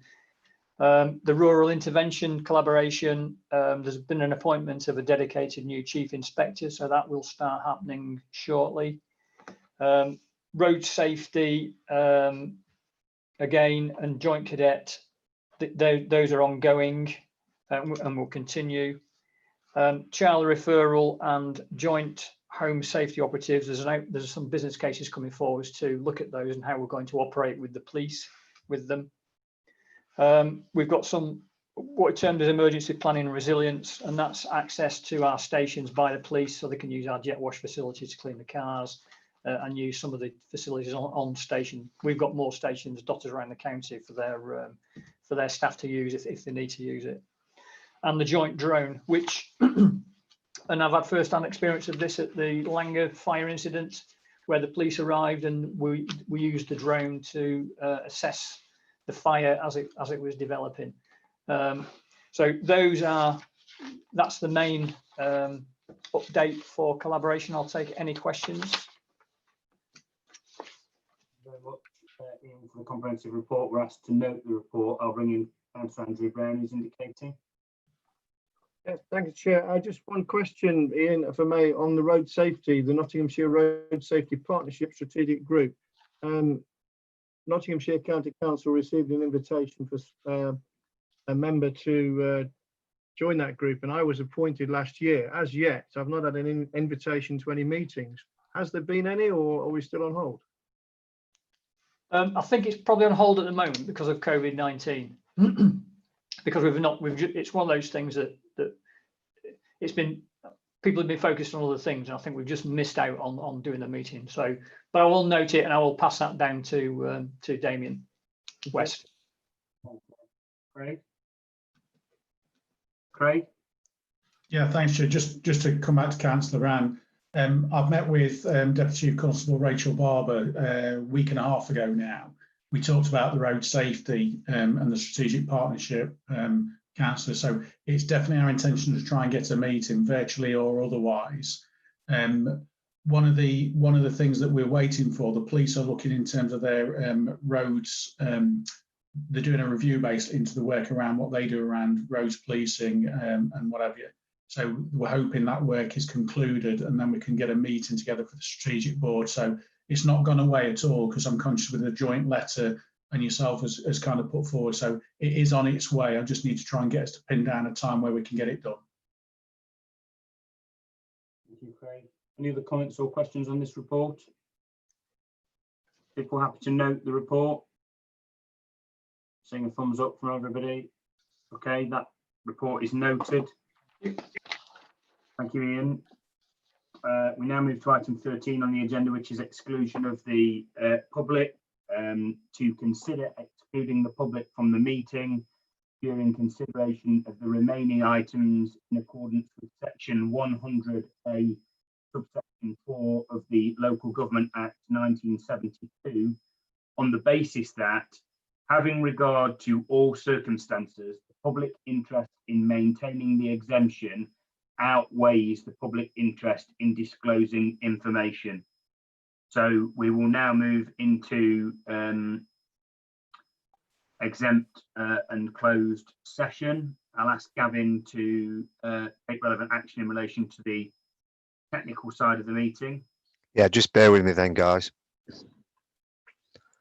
The rural intervention collaboration, there's been an appointment of a dedicated new chief inspector, so that will start happening shortly. Road safety, again, and joint cadet, those are ongoing and will continue. Child referral and joint home safety operatives, there's some business cases coming forward to look at those and how we're going to operate with the police with them. We've got some what are termed as emergency planning and resilience, and that's access to our stations by the police so they can use our jet wash facilities to clean the cars and use some of the facilities on station. We've got more stations dotted around the county for their staff to use if they need to use it. And the joint drone, which and I've had first-hand experience of this at the Langer fire incident, where the police arrived and we used the drone to assess the fire as it was developing. So that's the main update for collaboration. I'll take any questions. Very much, Ian, for the comprehensive report. We're asked to note the report. I'll bring in Councillor Andrew Brown, who's indicating. Yes, thank you, Chair. Just one question, Ian, if I may, on the road safety, the Nottinghamshire Road Safety Partnership Strategic Group. Nottinghamshire County Council received an invitation for a member to join that group, and I was appointed last year. As yet, I've not had an invitation to any meetings. Has there been any, or are we still on hold? I think it's probably on hold at the moment because of COVID-19. Because it's one of those things that it's been, people have been focused on other things, and I think we've just missed out on doing the meeting. So, but I will note it and I will pass that down to Damien West. Craig? Yeah, thanks, Chair. Just to come back to Councillor Ann, I've met with Deputy Chief Constable Rachel Barber a week and a half ago now. We talked about the road safety and the strategic partnership, Councillor. So it's definitely our intention to try and get a meeting, virtually or otherwise. One of the things that we're waiting for, the police are looking in terms of their roads. They're doing a review based into the work around what they do around roads policing and what have you. So we're hoping that work is concluded and then we can get a meeting together for the strategic board. So it's not gone away at all, because I'm conscious with the joint letter and yourself has kind of put forward. So it is on its way. I just need to try and get us to pin down a time where we can get it done. Thank you, Craig. Any other comments or questions on this report? People happy to note the report? Seeing a thumbs up from everybody. Okay, that report is noted. Thank you, Ian. we now move to item 13 on the agenda, which is exclusion of the public. To consider excluding the public from the meeting during consideration of the remaining items in accordance with section 100A subsection 4 of the Local Government Act 1972, on the basis that, having regard to all circumstances, the public interest in maintaining the exemption outweighs the public interest in disclosing information. So we will now move into exempt and closed session. I'll ask Gavin to take relevant action in relation to the technical side of the meeting. Yeah, just bear with me then, guys.